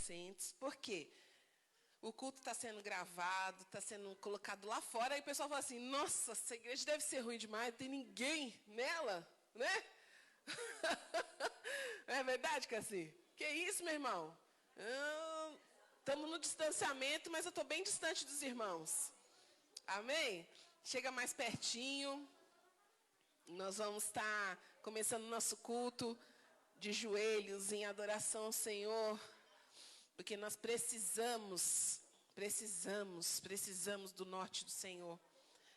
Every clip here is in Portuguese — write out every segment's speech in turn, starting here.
adolescentes. Por quê? O culto está sendo gravado, está sendo colocado lá fora, e o pessoal fala assim, nossa, essa igreja deve ser ruim demais, não tem ninguém nela, né? É verdade, Cassi? Que isso, meu irmão? Estamos no distanciamento, mas eu estou bem distante dos irmãos. Amém? Chega mais pertinho. Nós vamos estar começando o nosso culto de joelhos em adoração ao Senhor. Porque nós precisamos do norte do Senhor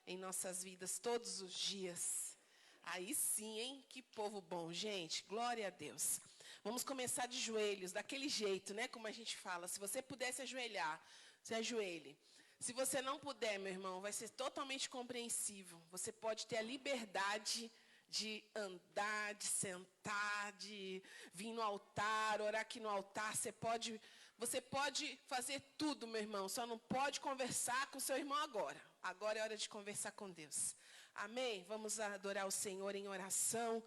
em nossas vidas todos os dias. Aí sim, hein? Que povo bom, gente. Glória a Deus. Vamos começar de joelhos, daquele jeito, né? Como a gente fala. Se você pudesse ajoelhar, se ajoelhe. Se você não puder, meu irmão, vai ser totalmente compreensível. Você pode ter a liberdade de andar, de sentar, de vir no altar, orar aqui no altar. Você pode fazer tudo, meu irmão. Só não pode conversar com seu irmão agora. Agora é hora de conversar com Deus. Amém? Vamos adorar o Senhor em oração,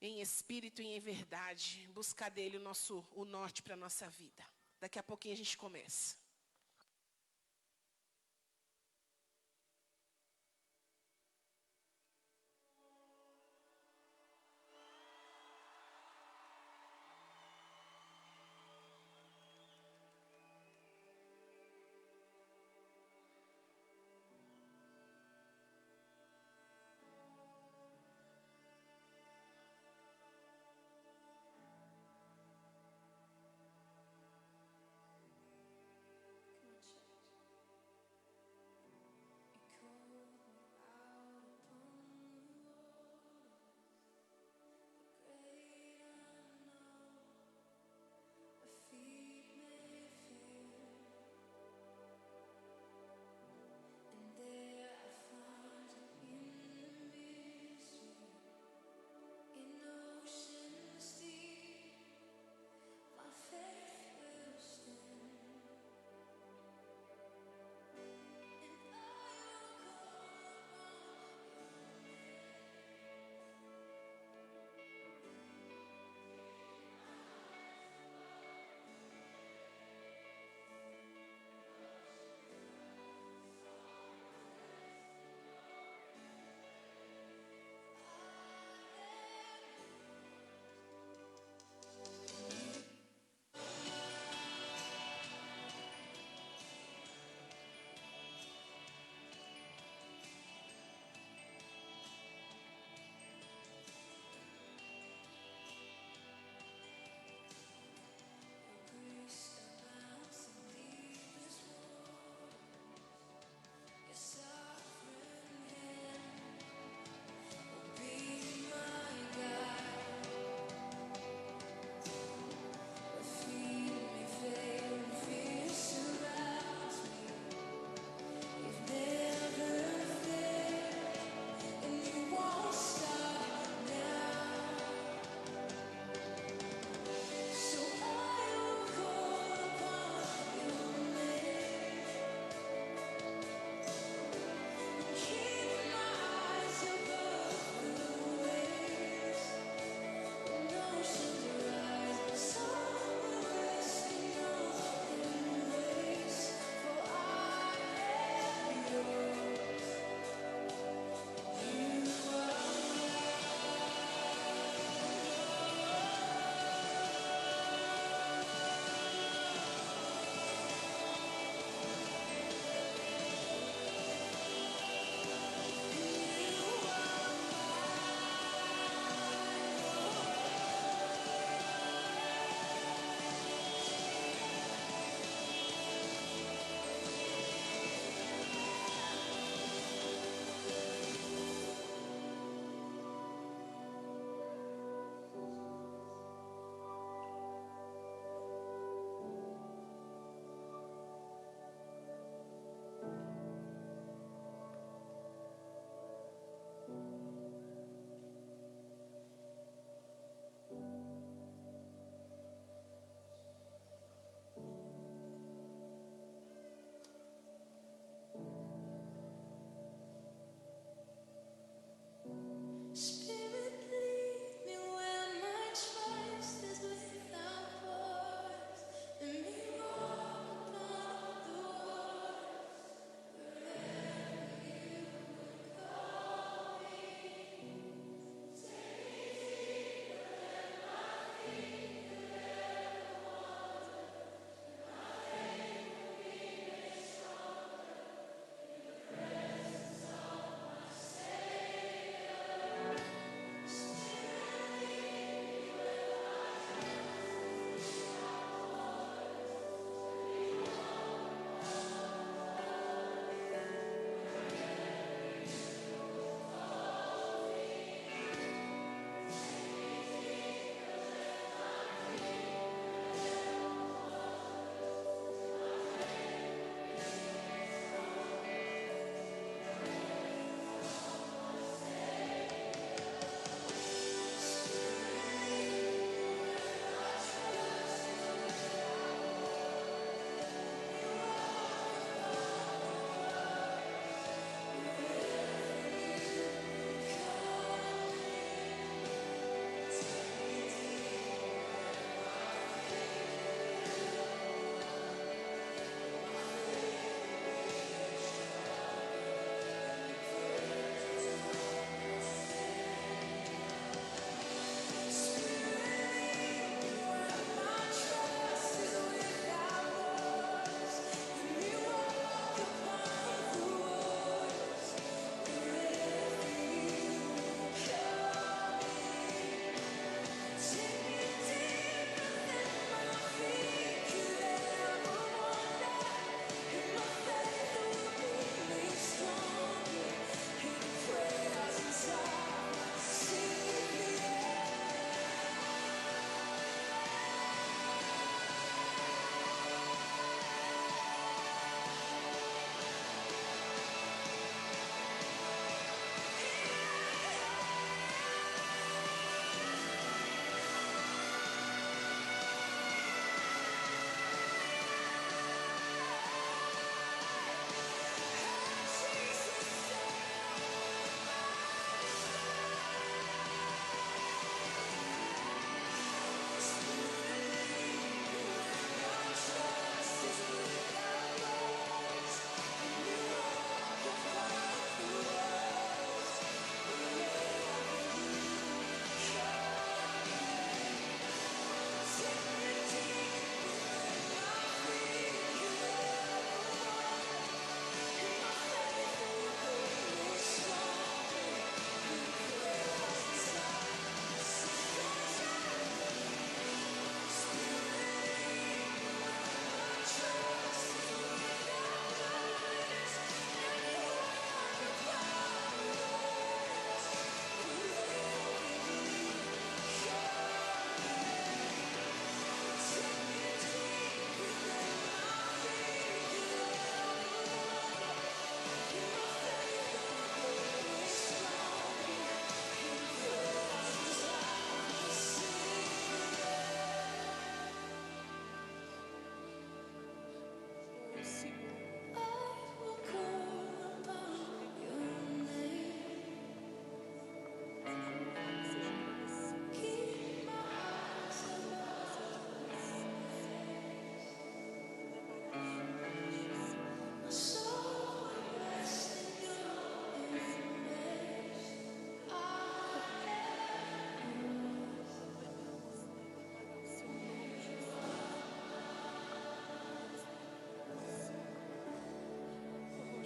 em espírito e em verdade. Buscar dele o norte para a nossa vida. Daqui a pouquinho a gente começa.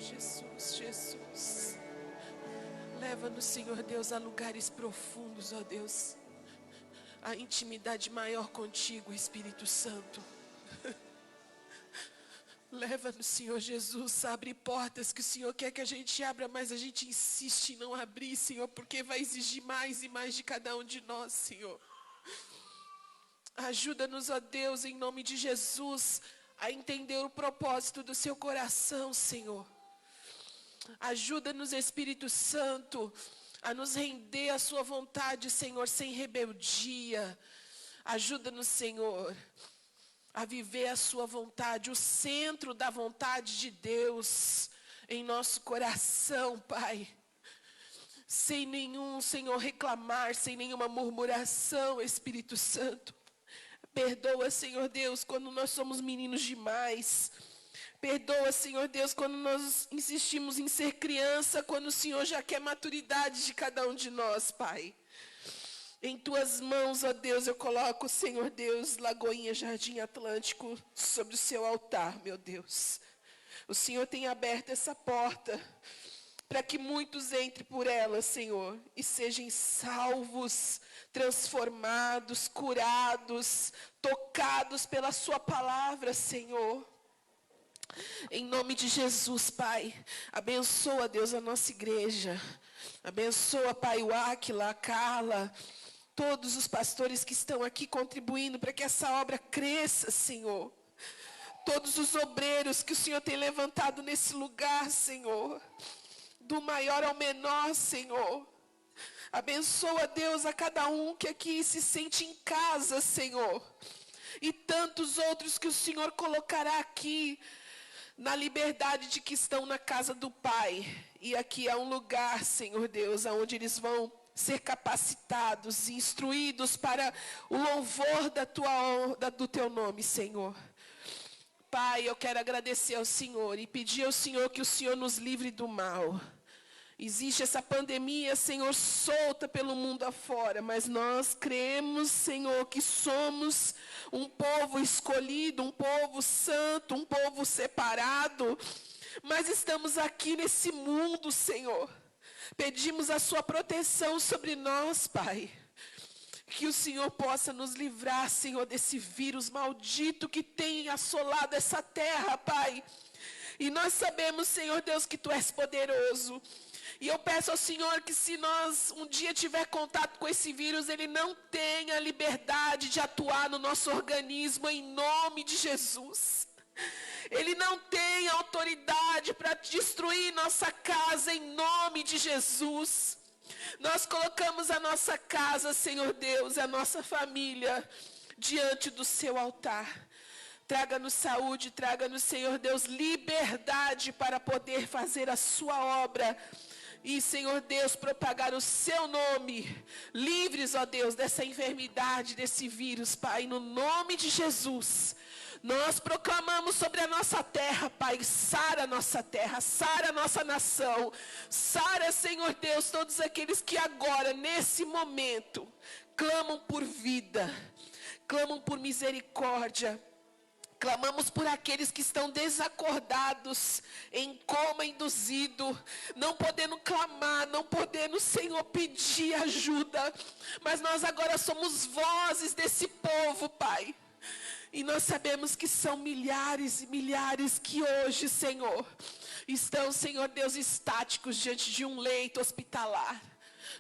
Jesus, Jesus. Leva-nos, Senhor Deus, a lugares profundos, ó Deus. A intimidade maior contigo, Espírito Santo. Leva-nos, Senhor Jesus, abre portas que o Senhor quer que a gente abra, mas a gente insiste em não abrir, Senhor, porque vai exigir mais e mais de cada um de nós, Senhor. Ajuda-nos, ó Deus, em nome de Jesus, a entender o propósito do seu coração, Senhor. Ajuda-nos, Espírito Santo, a nos render à sua vontade, Senhor, sem rebeldia. Ajuda-nos, Senhor, a viver a sua vontade, o centro da vontade de Deus em nosso coração, Pai. Sem nenhum, Senhor, reclamar, sem nenhuma murmuração, Espírito Santo. Perdoa, Senhor Deus, quando nós somos meninos demais. Perdoa, Senhor Deus, quando nós insistimos em ser criança, quando o Senhor já quer maturidade de cada um de nós, Pai. Em Tuas mãos, ó Deus, eu coloco, Senhor Deus, Lagoinha Jardim Atlântico sobre o Seu altar, meu Deus. O Senhor tem aberto essa porta para que muitos entrem por ela, Senhor, e sejam salvos, transformados, curados, tocados pela Sua palavra, Senhor. Em nome de Jesus, Pai, abençoa, Deus, a nossa igreja. Abençoa, Pai, o Áquila, a Carla, todos os pastores que estão aqui contribuindo para que essa obra cresça, Senhor. Todos os obreiros que o Senhor tem levantado nesse lugar, Senhor. Do maior ao menor, Senhor. Abençoa, Deus, a cada um que aqui se sente em casa, Senhor. E tantos outros que o Senhor colocará aqui, na liberdade de que estão na casa do Pai. E aqui há um lugar, Senhor Deus, onde eles vão ser capacitados e instruídos para o louvor do Teu nome, Senhor. Pai, eu quero agradecer ao Senhor e pedir ao Senhor que o Senhor nos livre do mal. Existe essa pandemia, Senhor, solta pelo mundo afora, mas nós cremos, Senhor, que somos um povo escolhido, um povo santo, um povo separado, mas estamos aqui nesse mundo, Senhor. Pedimos a Sua proteção sobre nós, Pai. Que o Senhor possa nos livrar, Senhor, desse vírus maldito que tem assolado essa terra, Pai. E nós sabemos, Senhor Deus, que Tu és poderoso. E eu peço ao Senhor que se nós um dia tiver contato com esse vírus, ele não tenha liberdade de atuar no nosso organismo, em nome de Jesus. Ele não tem autoridade para destruir nossa casa, em nome de Jesus. Nós colocamos a nossa casa, Senhor Deus, a nossa família, diante do Seu altar. Traga-nos saúde, traga-nos, Senhor Deus, liberdade para poder fazer a Sua obra. E, Senhor Deus, propagar o Seu nome. Livres, ó Deus, dessa enfermidade, desse vírus, Pai, no nome de Jesus. Nós proclamamos sobre a nossa terra, Pai, sara a nossa terra, sara a nossa nação, sara, Senhor Deus, todos aqueles que agora, nesse momento, clamam por vida, clamam por misericórdia, clamamos por aqueles que estão desacordados, em coma induzido, não podendo clamar, não podendo, Senhor, pedir ajuda, mas nós agora somos vozes desse povo, Pai. E nós sabemos que são milhares e milhares que hoje, Senhor, estão, Senhor Deus, estáticos diante de um leito hospitalar.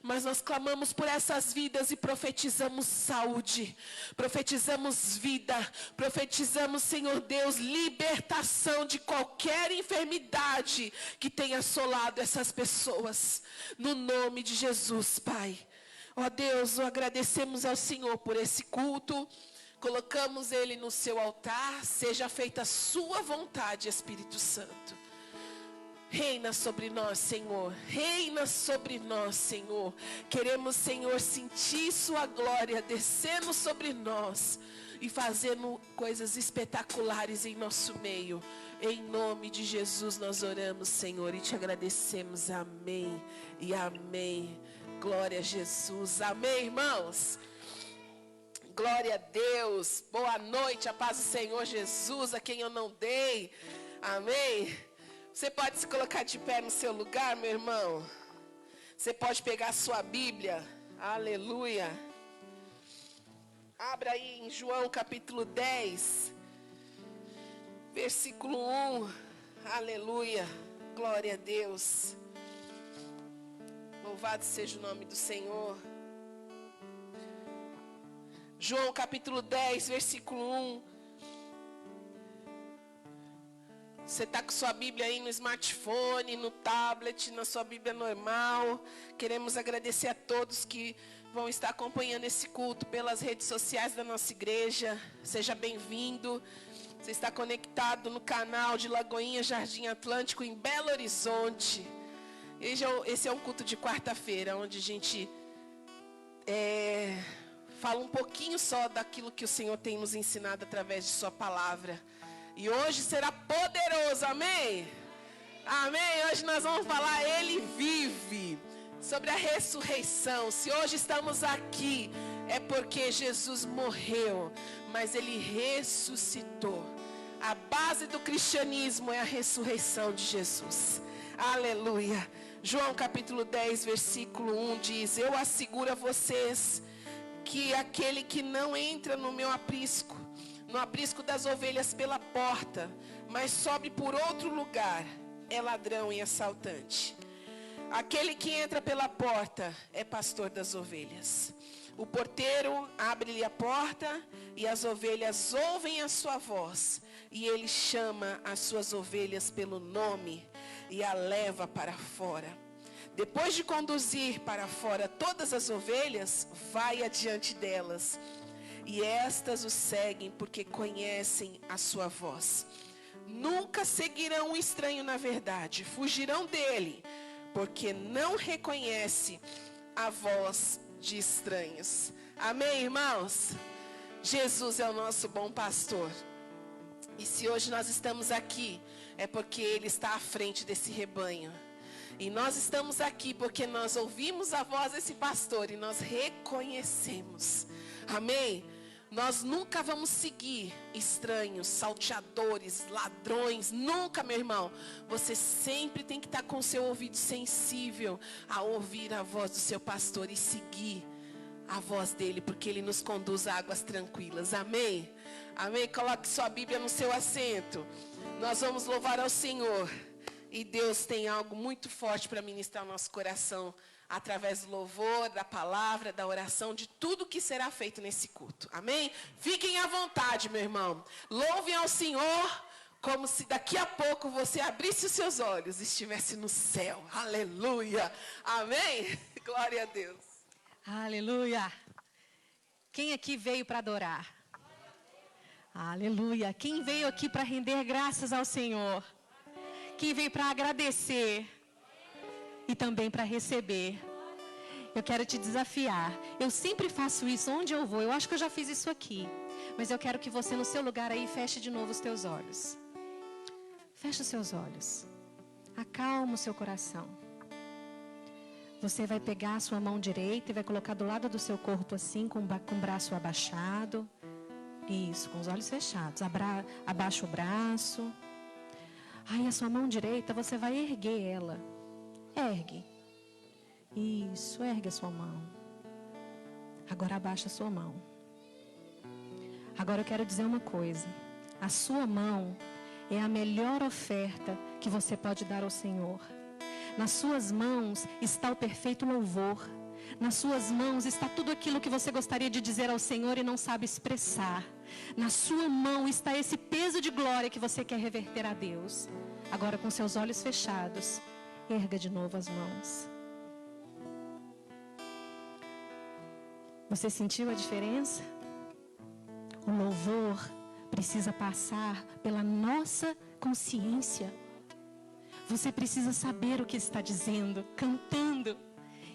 Mas nós clamamos por essas vidas e profetizamos saúde, profetizamos vida, profetizamos, Senhor Deus, libertação de qualquer enfermidade que tenha assolado essas pessoas. No nome de Jesus, Pai. Ó Deus, agradecemos ao Senhor por esse culto. Colocamos ele no Seu altar, seja feita a Sua vontade, Espírito Santo. Reina sobre nós, Senhor, reina sobre nós, Senhor. Queremos, Senhor, sentir Sua glória descendo sobre nós e fazendo coisas espetaculares em nosso meio. Em nome de Jesus nós oramos, Senhor, e Te agradecemos. Amém e amém. Glória a Jesus. Amém, irmãos. Glória a Deus, boa noite, a paz do Senhor Jesus, a quem eu não dei, amém. Você pode se colocar de pé no seu lugar, meu irmão? Você pode pegar a sua Bíblia. Aleluia. Abra aí em João capítulo 10, versículo 1. Aleluia. Glória a Deus. Louvado seja o nome do Senhor. João capítulo 10, versículo 1. Você está com sua Bíblia aí no smartphone, no tablet, na sua Bíblia normal. Queremos agradecer a todos que vão estar acompanhando esse culto pelas redes sociais da nossa igreja. Seja bem-vindo. Você está conectado no canal de Lagoinha Jardim Atlântico em Belo Horizonte. Esse é um culto de quarta-feira, onde a gente fala um pouquinho só daquilo que o Senhor tem nos ensinado através de sua palavra. E hoje será poderoso, amém? Amém? Hoje nós vamos falar, Ele vive, sobre a ressurreição. Se hoje estamos aqui, é porque Jesus morreu, mas Ele ressuscitou. A base do cristianismo é a ressurreição de Jesus. Aleluia. João capítulo 10, versículo 1 diz: Eu asseguro a vocês que aquele que não entra no meu aprisco, no aprisco das ovelhas pela porta, mas sobe por outro lugar, é ladrão e assaltante. Aquele que entra pela porta é pastor das ovelhas. O porteiro abre-lhe a porta e as ovelhas ouvem a sua voz. E ele chama as suas ovelhas pelo nome e a leva para fora. Depois de conduzir para fora todas as ovelhas, vai adiante delas. E estas o seguem porque conhecem a sua voz. Nunca seguirão um estranho na verdade, fugirão dele, porque não reconhece a voz de estranhos. Amém, irmãos? Jesus é o nosso bom pastor. E se hoje nós estamos aqui, é porque Ele está à frente desse rebanho. E nós estamos aqui porque nós ouvimos a voz desse pastor e nós reconhecemos. Amém? Nós nunca vamos seguir estranhos, salteadores, ladrões. Nunca, meu irmão. Você sempre tem que estar com o seu ouvido sensível a ouvir a voz do seu pastor e seguir a voz dele, porque ele nos conduz a águas tranquilas. Amém? Amém? Coloque sua Bíblia no seu assento. Nós vamos louvar ao Senhor. E Deus tem algo muito forte para ministrar ao nosso coração, através do louvor, da palavra, da oração, de tudo que será feito nesse culto. Amém? Fiquem à vontade, meu irmão. Louvem ao Senhor como se daqui a pouco você abrisse os seus olhos e estivesse no céu. Aleluia. Amém? Glória a Deus. Aleluia. Quem aqui veio para adorar? Aleluia. Quem veio aqui para render graças ao Senhor? Quem veio para agradecer? E também para receber. Eu quero te desafiar. Eu sempre faço isso onde eu vou. Eu acho que eu já fiz isso aqui. Mas eu quero que você no seu lugar aí feche de novo os teus olhos. Feche os seus olhos. Acalma o seu coração. Você vai pegar a sua mão direita e vai colocar do lado do seu corpo assim, com o braço abaixado. Isso, com os olhos fechados. Abaixa o braço. Aí a sua mão direita, você vai erguer ela. Ergue. Isso, ergue a sua mão. Agora abaixa a sua mão. Agora eu quero dizer uma coisa. A sua mão é a melhor oferta que você pode dar ao Senhor. Nas suas mãos está o perfeito louvor. Nas suas mãos está tudo aquilo que você gostaria de dizer ao Senhor e não sabe expressar. Na sua mão está esse peso de glória que você quer reverter a Deus. Agora com seus olhos fechados, erga de novo as mãos. Você sentiu a diferença? O louvor precisa passar pela nossa consciência. Você precisa saber o que está dizendo, cantando.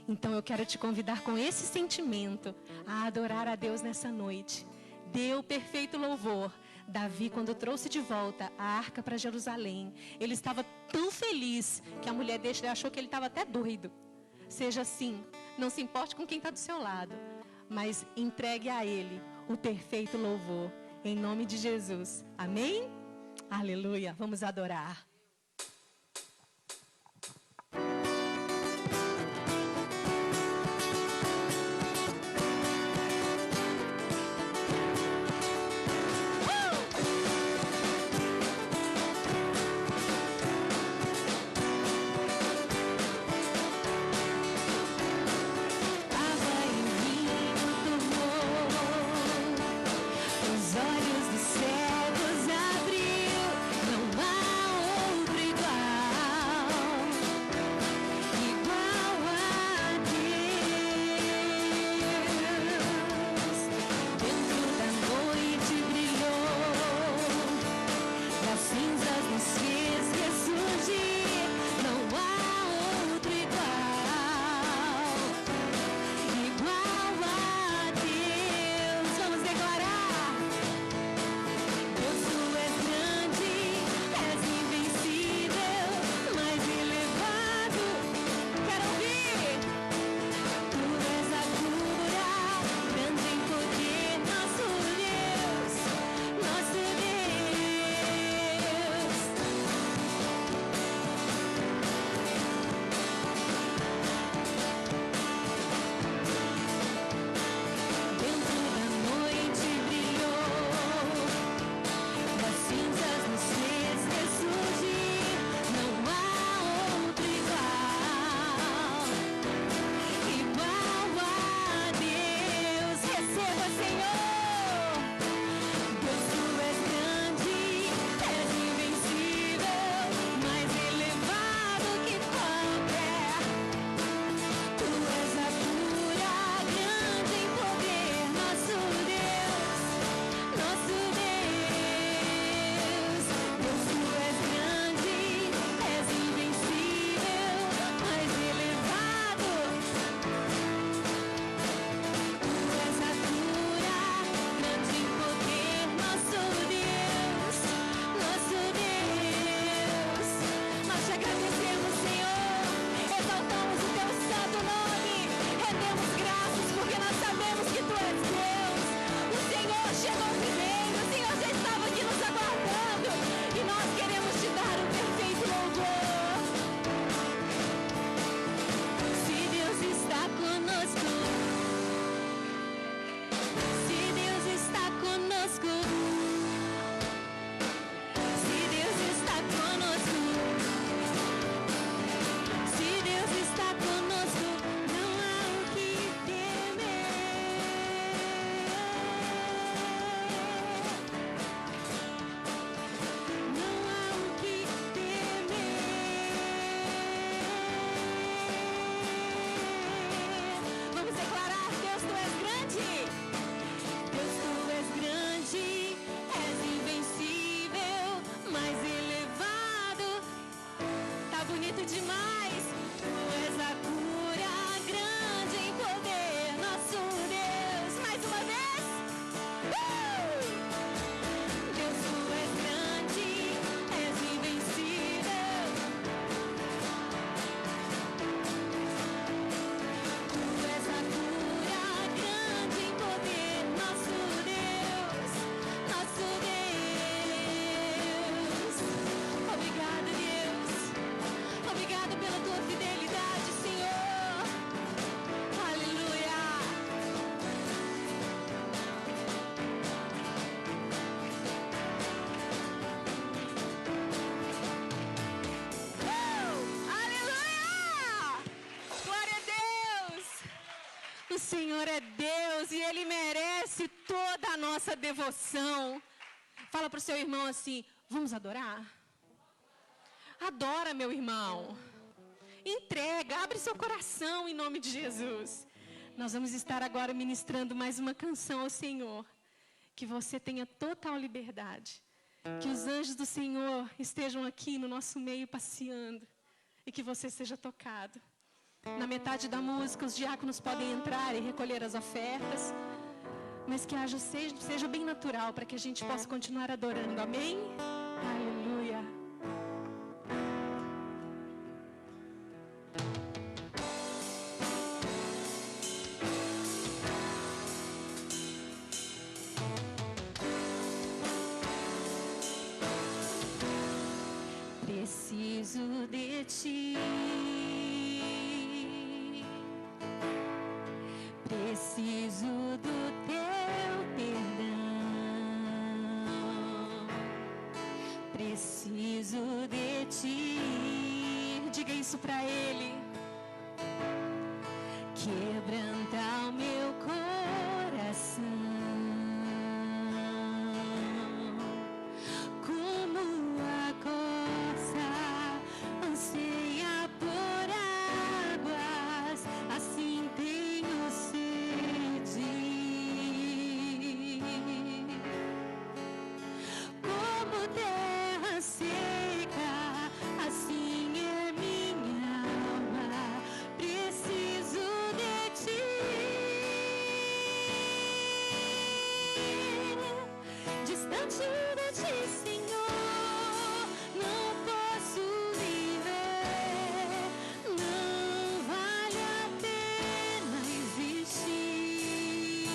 Então eu quero te convidar com esse sentimento a adorar a Deus nessa noite. Dê o perfeito louvor. Davi, quando trouxe de volta a arca para Jerusalém, ele estava tão feliz que a mulher dele achou que ele estava até doido. Seja assim, não se importe com quem está do seu lado, mas entregue a Ele o perfeito louvor, em nome de Jesus. Amém? Aleluia, vamos adorar. o Senhor é Deus e Ele merece toda a nossa devoção. Fala para o seu irmão assim: vamos adorar? Adora, meu irmão. Entrega, abre seu coração em nome de Jesus. Nós vamos estar agora ministrando mais uma canção ao Senhor. Que você tenha total liberdade. Que os anjos do Senhor estejam aqui no nosso meio passeando. E que você seja tocado. Na metade da música, os diáconos podem entrar e recolher as ofertas. Mas que seja bem natural para que a gente possa continuar adorando. Amém? Aleluia. Preciso de ti. Preciso do teu perdão. Preciso de ti. Diga isso pra Ele. Quebranta o meu coração. Como a costa anseia por águas, assim tenho sede. Como terra seca, assim é minha alma. Preciso de ti. Distante de ti, Senhor, não posso viver. Não vale a pena existir.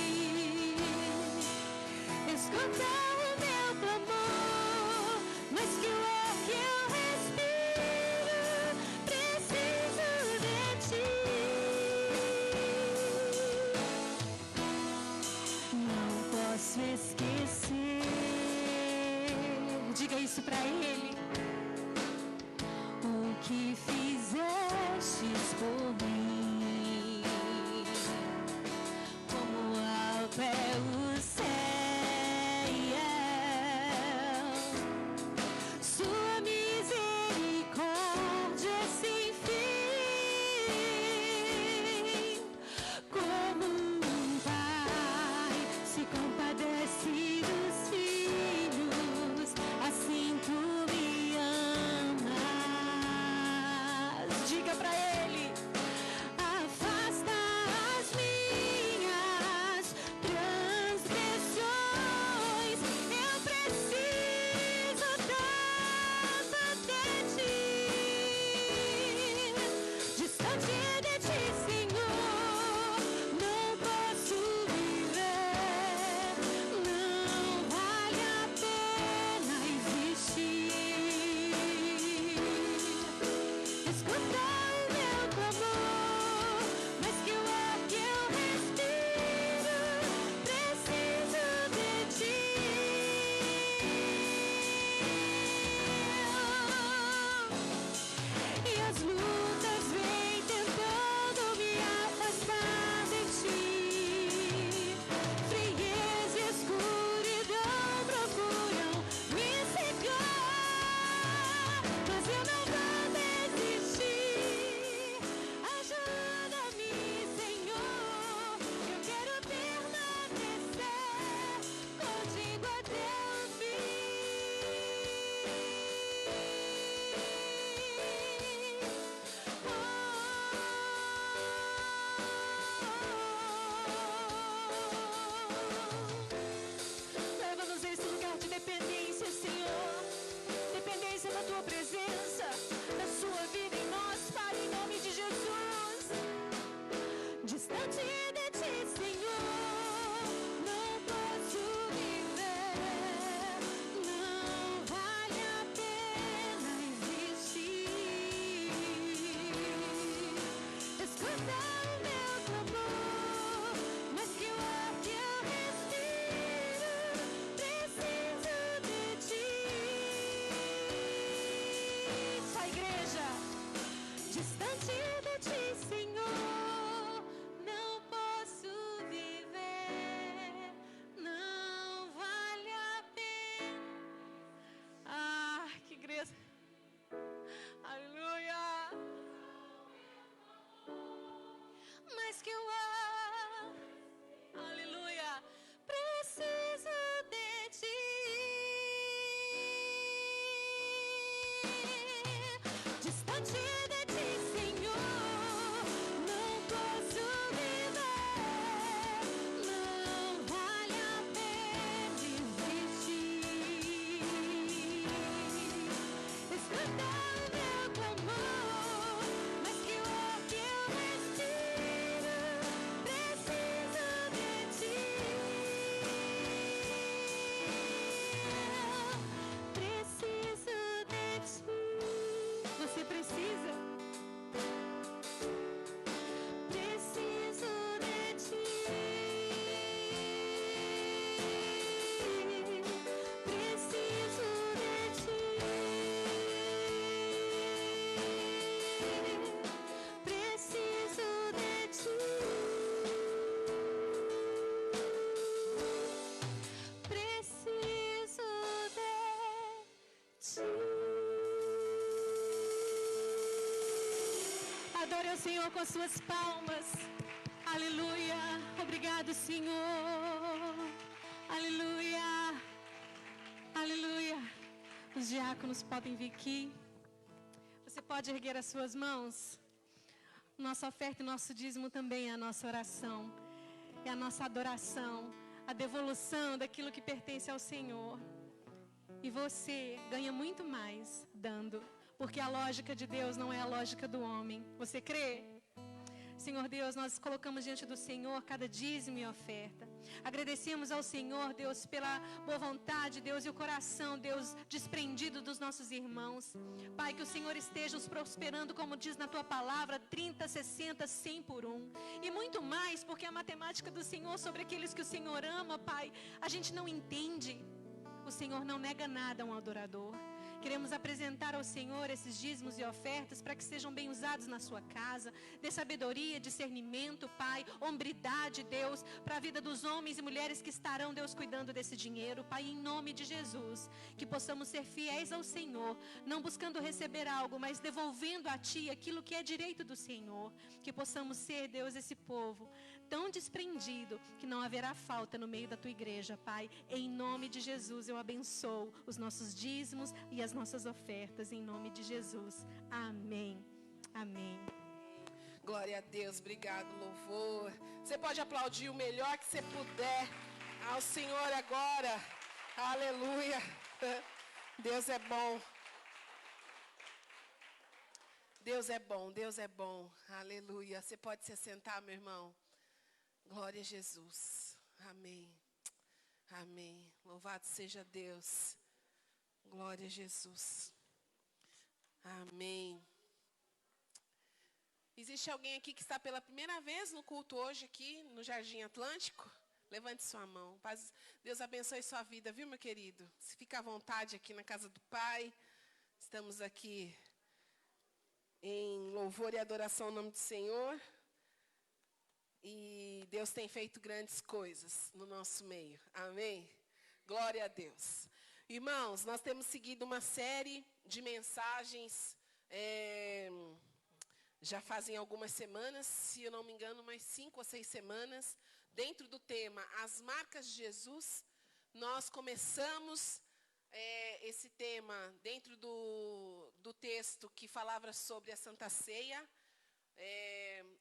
Escuta o meu clamor, mas que o ar que eu respiro. Preciso de ti. Não posso esquecer. Diga isso pra Ele. O que fizestes por mim. Como alto é o céu, sua misericórdia é sem fim. Como um pai se compadece dos filhos, assim tu me amas. Diga pra Ele. Adore ao Senhor com as suas palmas. Aleluia. Obrigado, Senhor. Aleluia. Aleluia. Os diáconos podem vir aqui. Você pode erguer as suas mãos. Nossa oferta e nosso dízimo também é a nossa oração. É a nossa adoração. A devolução daquilo que pertence ao Senhor. E você ganha muito mais dando. Porque a lógica de Deus não é a lógica do homem. Você crê? Senhor Deus, nós colocamos diante do Senhor cada dízimo e oferta. Agradecemos ao Senhor, Deus, pela boa vontade, Deus, e o coração, Deus, desprendido dos nossos irmãos. Pai, que o Senhor esteja os prosperando, como diz na Tua palavra, 30, 60, 100 por um. E muito mais, porque a matemática do Senhor sobre aqueles que o Senhor ama, Pai, a gente não entende. O Senhor não nega nada a um adorador. Queremos apresentar ao Senhor esses dízimos e ofertas para que sejam bem usados na sua casa. Dê sabedoria, discernimento, Pai, hombridade, Deus, para a vida dos homens e mulheres que estarão, Deus, cuidando desse dinheiro. Pai, em nome de Jesus, que possamos ser fiéis ao Senhor, não buscando receber algo, mas devolvendo a Ti aquilo que é direito do Senhor. Que possamos ser, Deus, esse povo tão desprendido que não haverá falta no meio da Tua igreja, Pai. Em nome de Jesus, eu abençoo os nossos dízimos e as nossas ofertas, em nome de Jesus. Amém. Amém. Glória a Deus, obrigado, louvor. Você pode aplaudir o melhor que você puder ao Senhor agora. Aleluia. Deus é bom. Deus é bom, Deus é bom. Aleluia. Você pode se assentar, meu irmão. Glória a Jesus. Amém. Amém. Louvado seja Deus. Glória a Jesus. Amém. Existe alguém aqui que está pela primeira vez no culto hoje aqui no Jardim Atlântico? Levante sua mão. Paz, Deus abençoe sua vida, viu, meu querido? Se fica à vontade aqui na casa do Pai. Estamos aqui em louvor e adoração ao nome do Senhor. E Deus tem feito grandes coisas no nosso meio. Amém? Glória a Deus. Irmãos, nós temos seguido uma série de mensagens, já fazem algumas semanas, se eu não me engano, umas 5 ou 6 semanas, dentro do tema As Marcas de Jesus. Nós começamos esse tema dentro do texto que falava sobre a Santa Ceia,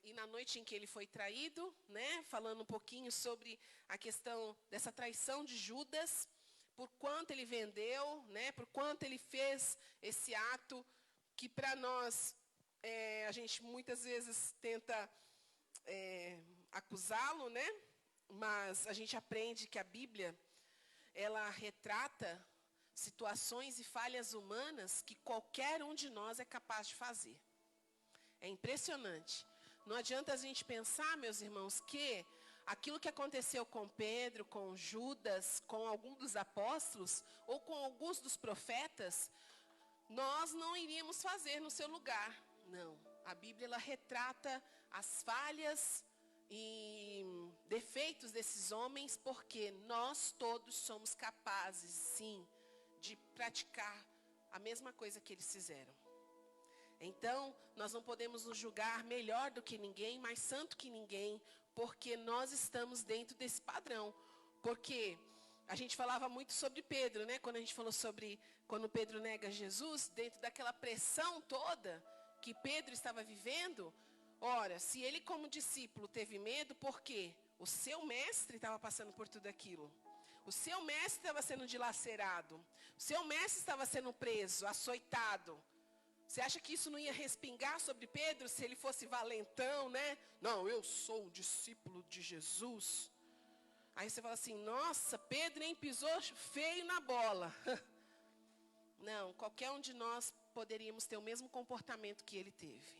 e na noite em que ele foi traído, né, falando um pouquinho sobre a questão dessa traição de Judas, por quanto ele vendeu, né, por quanto ele fez esse ato, que para nós, a gente muitas vezes tenta acusá-lo, né, mas a gente aprende que a Bíblia, ela retrata situações e falhas humanas que qualquer um de nós é capaz de fazer. É impressionante. Não adianta a gente pensar, meus irmãos, que aquilo que aconteceu com Pedro, com Judas, com algum dos apóstolos, ou com alguns dos profetas, nós não iríamos fazer no seu lugar. Não. A Bíblia, ela retrata as falhas e defeitos desses homens, porque nós todos somos capazes, sim, de praticar a mesma coisa que eles fizeram. Então, nós não podemos nos julgar melhor do que ninguém, mais santo que ninguém, porque nós estamos dentro desse padrão. Porque a gente falava muito sobre Pedro, né? Quando a gente falou sobre quando Pedro nega Jesus, dentro daquela pressão toda, que Pedro estava vivendo, ora, se ele como discípulo teve medo, por quê? O seu mestre estava passando por tudo aquilo. O seu mestre estava sendo dilacerado. O seu mestre estava sendo preso, açoitado. Você acha que isso não ia respingar sobre Pedro se ele fosse valentão, né? Não, eu sou um discípulo de Jesus. Aí você fala assim, nossa, Pedro nem pisou feio na bola. Não, qualquer um de nós poderíamos ter o mesmo comportamento que ele teve.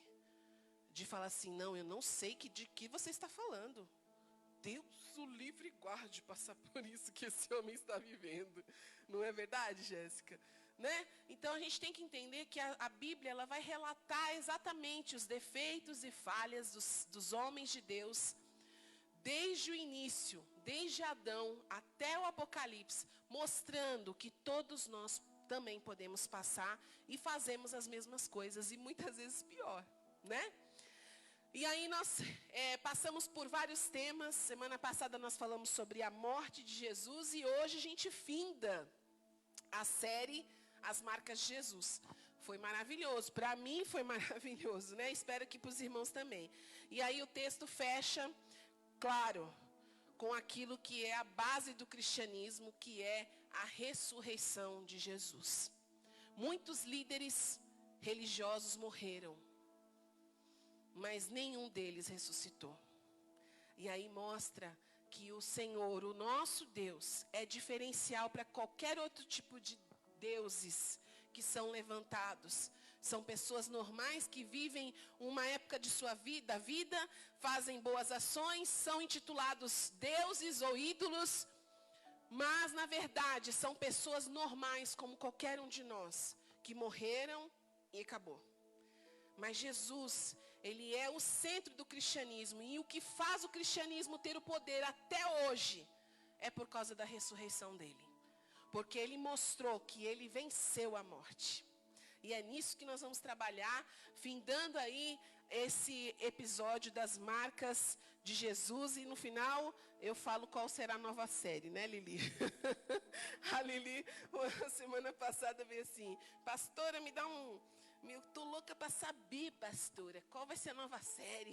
De falar assim, não, eu não sei de que você está falando. Deus o livre e guarde passar por isso que esse homem está vivendo. Não é verdade, Jéssica? Né? Então a gente tem que entender que a Bíblia ela vai relatar exatamente os defeitos e falhas dos homens de Deus, desde o início, desde Adão até o Apocalipse, mostrando que todos nós também podemos passar e fazemos as mesmas coisas, e muitas vezes pior, né? E aí nós passamos por vários temas. Semana passada nós falamos sobre a morte de Jesus e hoje a gente finda a série As Marcas de Jesus. Foi maravilhoso, para mim foi maravilhoso, né? Espero que para os irmãos também. E aí o texto fecha, claro, com aquilo que é a base do cristianismo, que é a ressurreição de Jesus. Muitos líderes religiosos morreram, mas nenhum deles ressuscitou. E aí mostra que o Senhor, o nosso Deus, é diferencial para qualquer outro tipo de deuses que são levantados. São pessoas normais que vivem uma época de sua vida, fazem boas ações, são intitulados deuses ou ídolos, mas na verdade são pessoas normais como qualquer um de nós, que morreram e acabou. Mas Jesus, ele é o centro do cristianismo. E o que faz o cristianismo ter o poder até hoje é por causa da ressurreição dele. Porque ele mostrou que ele venceu a morte. E é nisso que nós vamos trabalhar, findando aí esse episódio das marcas de Jesus. E no final eu falo qual será a nova série, né, Lili? A Lili, semana passada, veio assim, pastora, me dá um... Eu tô louca para saber, pastora, qual vai ser a nova série.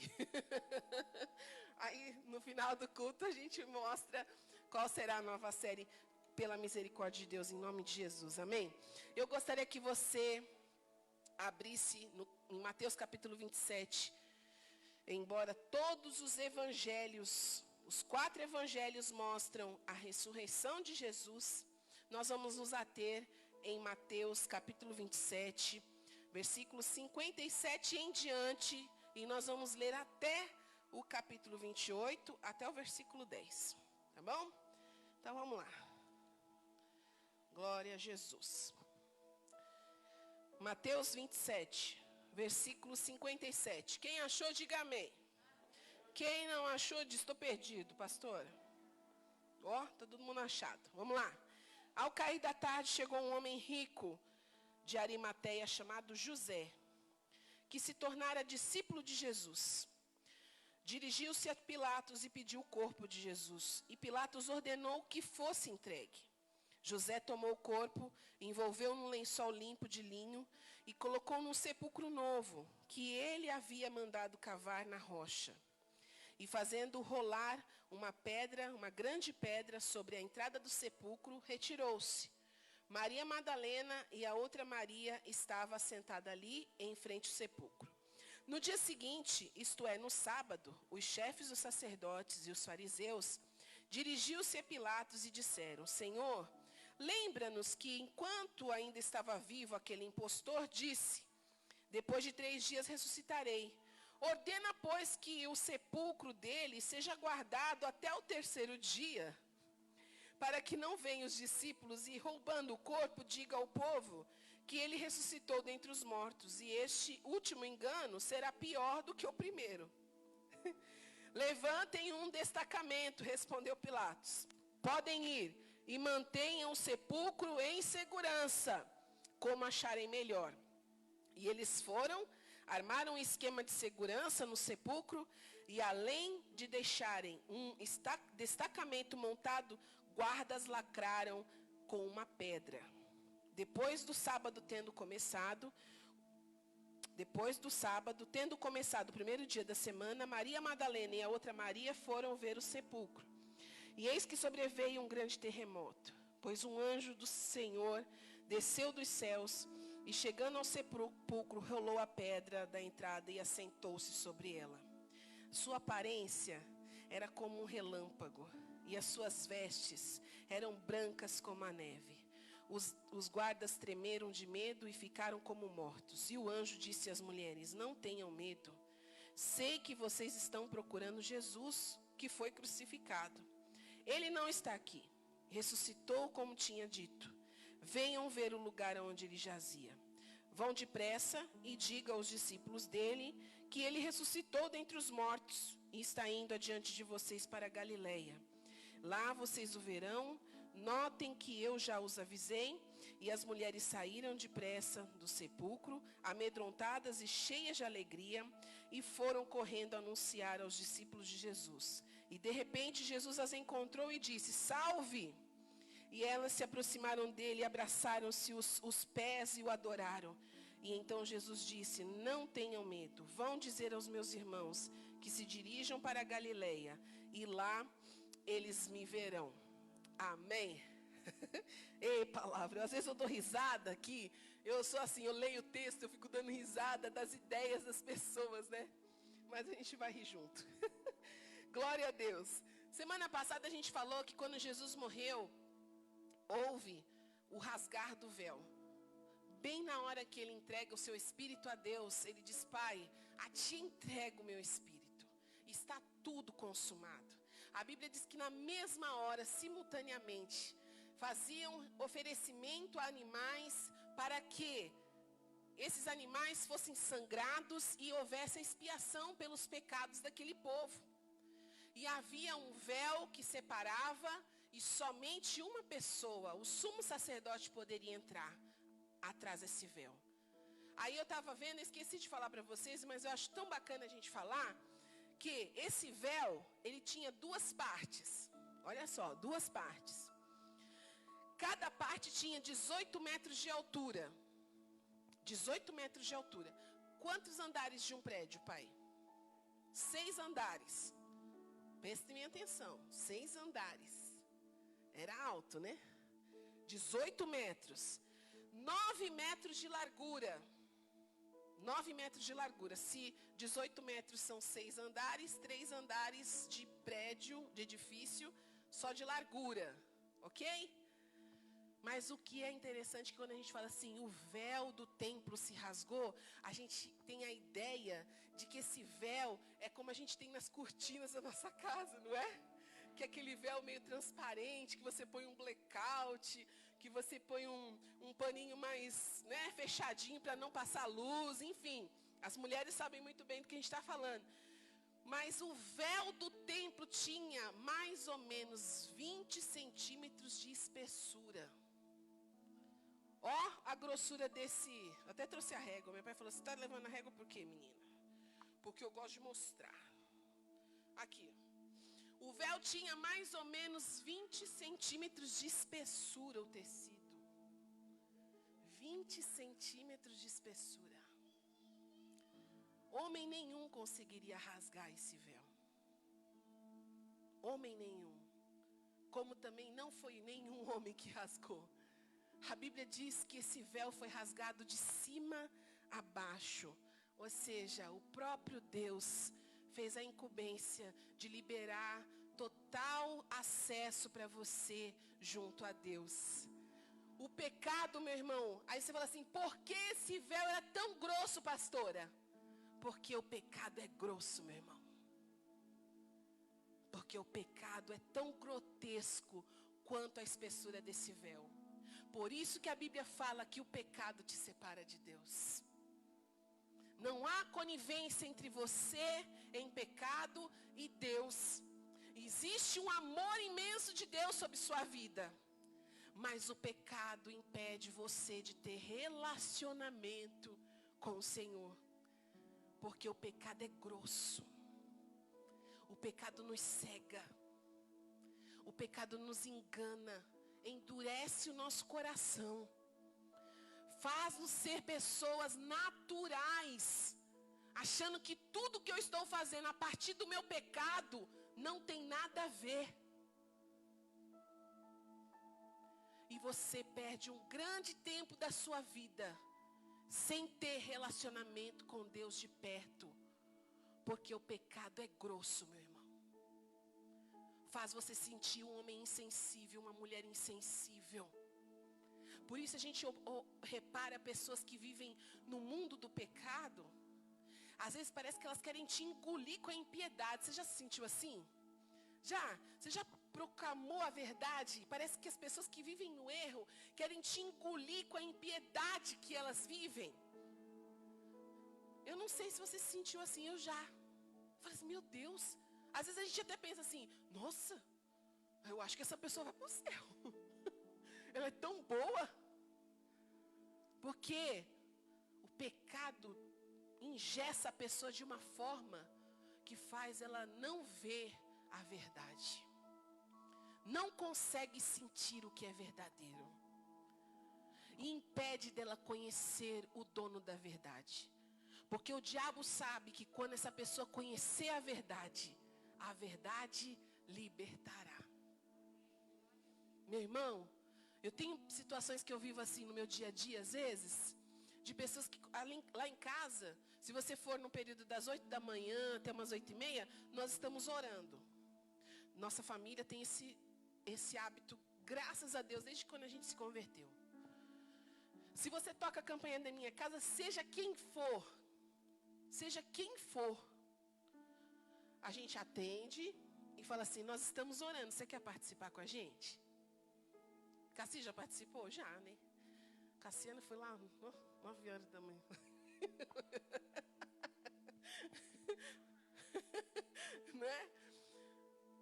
Aí, no final do culto, a gente mostra qual será a nova série, pela misericórdia de Deus, em nome de Jesus, amém? Eu gostaria que você abrisse em Mateus capítulo 27, embora todos os evangelhos, os 4 evangelhos mostram a ressurreição de Jesus, nós vamos nos ater em Mateus capítulo 27, versículos 57 em diante, e nós vamos ler até o capítulo 28, até o versículo 10. Tá bom? Então vamos lá. Glória a Jesus. Mateus 27, versículo 57. Quem achou, diga amém. Quem não achou, diz, estou perdido, pastora. Ó, tá todo mundo achado. Vamos lá. Ao cair da tarde, chegou um homem rico de Arimateia, chamado José, que se tornara discípulo de Jesus. Dirigiu-se a Pilatos e pediu o corpo de Jesus. E Pilatos ordenou que fosse entregue. José tomou o corpo, envolveu num lençol limpo de linho e colocou num sepulcro novo, que ele havia mandado cavar na rocha. E fazendo rolar uma grande pedra sobre a entrada do sepulcro, retirou-se. Maria Madalena e a outra Maria estava sentada ali em frente ao sepulcro. No dia seguinte, isto é, no sábado, os chefes dos sacerdotes e os fariseus dirigiu-se a Pilatos e disseram: Senhor, lembra-nos que enquanto ainda estava vivo aquele impostor disse: depois de 3 dias ressuscitarei. Ordena, pois, que o sepulcro dele seja guardado até o 3º dia, para que não venham os discípulos e, roubando o corpo, diga ao povo que ele ressuscitou dentre os mortos, e este último engano será pior do que o primeiro. Levantem um destacamento, respondeu Pilatos. Podem ir e mantenham o sepulcro em segurança, como acharem melhor. E eles foram, armaram um esquema de segurança no sepulcro, e além de deixarem um destacamento montado, guardas lacraram com uma pedra. Depois do sábado tendo começado, Depois do sábado, tendo começado o primeiro dia da semana, Maria Madalena e a outra Maria foram ver o sepulcro. E eis que sobreveio um grande terremoto, pois um anjo do Senhor desceu dos céus e, chegando ao sepulcro, rolou a pedra da entrada e assentou-se sobre ela. Sua aparência era como um relâmpago, e as suas vestes eram brancas como a neve. Os guardas tremeram de medo e ficaram como mortos. E o anjo disse às mulheres: não tenham medo. Sei que vocês estão procurando Jesus, que foi crucificado. Ele não está aqui. Ressuscitou como tinha dito. Venham ver o lugar onde ele jazia. Vão depressa e digam aos discípulos dele que ele ressuscitou dentre os mortos e está indo adiante de vocês para a Galileia. Lá vocês o verão. Notem que eu já os avisei. E as mulheres saíram depressa do sepulcro, amedrontadas e cheias de alegria, e foram correndo anunciar aos discípulos de Jesus. E de repente Jesus as encontrou e disse: salve! E elas se aproximaram dele, abraçaram-se os pés e o adoraram. E então Jesus disse: não tenham medo, vão dizer aos meus irmãos que se dirijam para a Galileia, e lá eles me verão. Amém? Ei, palavra, às vezes eu dou risada aqui, eu sou assim, eu leio o texto, eu fico dando risada das ideias das pessoas, né? Mas a gente vai rir junto. Glória a Deus. Semana passada a gente falou que quando Jesus morreu, houve o rasgar do véu. Bem na hora que ele entrega o seu espírito a Deus, ele diz: Pai, a ti entrego o meu espírito. Está tudo consumado. A Bíblia diz que na mesma hora, simultaneamente, faziam oferecimento a animais para que esses animais fossem sangrados e houvesse expiação pelos pecados daquele povo. E havia um véu que separava e somente uma pessoa, o sumo sacerdote, poderia entrar atrás desse véu. Aí eu estava vendo, esqueci de falar para vocês, mas eu acho tão bacana a gente falar que esse véu, ele tinha duas partes. Olha só, duas partes. Cada parte tinha 18 metros de altura. 18 metros de altura. Quantos andares de um prédio, pai? 6 andares. Prestem atenção, 6 andares. Era alto, né? 18 metros. 9 metros de largura. 9 metros de largura. Se 18 metros são 6 andares, 3 andares de prédio, de edifício, só de largura. Ok? Mas o que é interessante é que quando a gente fala assim, o véu do templo se rasgou, a gente tem a ideia de que esse véu é como a gente tem nas cortinas da nossa casa, não é? Que é aquele véu meio transparente, que você põe um blackout, que você põe um paninho mais, né, fechadinho para não passar luz, enfim. As mulheres sabem muito bem do que a gente está falando. Mas o véu do templo tinha mais ou menos 20 centímetros de espessura. Ó, a grossura desse... Eu até trouxe a régua. Meu pai falou: você está levando a régua por quê, menina? Porque eu gosto de mostrar. Aqui. O véu tinha mais ou menos 20 centímetros de espessura, o tecido. 20 centímetros de espessura. Homem nenhum conseguiria rasgar esse véu. Homem nenhum. Como também não foi nenhum homem que rasgou. A Bíblia diz que esse véu foi rasgado de cima a baixo. Ou seja, o próprio Deus fez a incumbência de liberar total acesso para você junto a Deus. O pecado, meu irmão, aí você fala assim: por que esse véu era tão grosso, pastora? Porque o pecado é grosso, meu irmão. Porque o pecado é tão grotesco quanto a espessura desse véu. Por isso que a Bíblia fala que o pecado te separa de Deus. Não há conivência entre você em pecado e Deus. Existe um amor imenso de Deus sobre sua vida. Mas o pecado impede você de ter relacionamento com o Senhor. Porque o pecado é grosso. O pecado nos cega. O pecado nos engana. Endurece o nosso coração. Faz-nos ser pessoas naturais, achando que tudo que eu estou fazendo a partir do meu pecado não tem nada a ver. E você perde um grande tempo da sua vida sem ter relacionamento com Deus de perto, porque o pecado é grosso, meu irmão. Faz você sentir um homem insensível, uma mulher insensível. Por isso a gente repara pessoas que vivem no mundo do pecado. Às vezes parece que elas querem te engolir com a impiedade. Você já se sentiu assim? Já? Você já proclamou a verdade? Parece que as pessoas que vivem no erro querem te engolir com a impiedade que elas vivem. Eu não sei se você se sentiu assim, eu já. Eu falei assim, meu Deus. Às vezes a gente até pensa assim, nossa, eu acho que essa pessoa vai para o céu. Ela é tão boa. Porque o pecado engessa a pessoa de uma forma que faz ela não ver a verdade. Não consegue sentir o que é verdadeiro. E impede dela conhecer o dono da verdade. Porque o diabo sabe que quando essa pessoa conhecer a verdade libertará. Meu irmão, eu tenho situações que eu vivo assim no meu dia a dia, às vezes, de pessoas que lá em casa, se você for no período das 8 da manhã até umas 8:30, nós estamos orando. Nossa família tem esse hábito, graças a Deus, desde quando a gente se converteu. Se você toca a campanha da minha casa, seja quem for, a gente atende e fala assim, nós estamos orando, você quer participar com a gente? Cassi já participou? Já, né? Cassiana foi lá 9 horas da manhã. Né?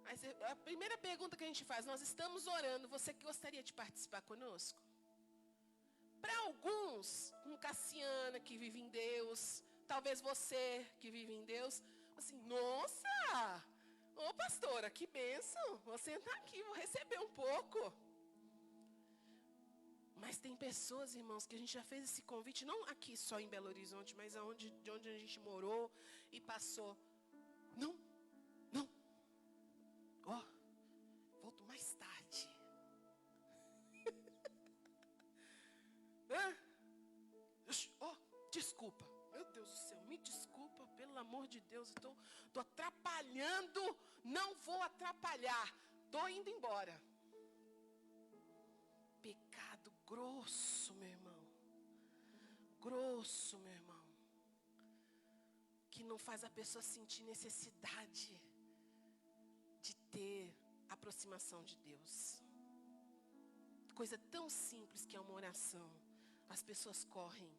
Aí a primeira pergunta que a gente faz, nós estamos orando, você que gostaria de participar conosco? Para alguns, como Cassiana, que vive em Deus, talvez você que vive em Deus, assim, nossa, ô pastora, que bênção, vou sentar aqui, vou receber um pouco. Mas tem pessoas, irmãos, que a gente já fez esse convite, não aqui só em Belo Horizonte, mas de onde a gente morou e passou. Não. Volto mais tarde. Desculpa. Meu Deus do céu, me desculpa, pelo amor de Deus, estou atrapalhando, não vou atrapalhar, estou indo embora. Pecado grosso, meu irmão. Grosso, meu irmão. Que não faz a pessoa sentir necessidade de ter aproximação de Deus. Coisa tão simples que é uma oração. As pessoas correm.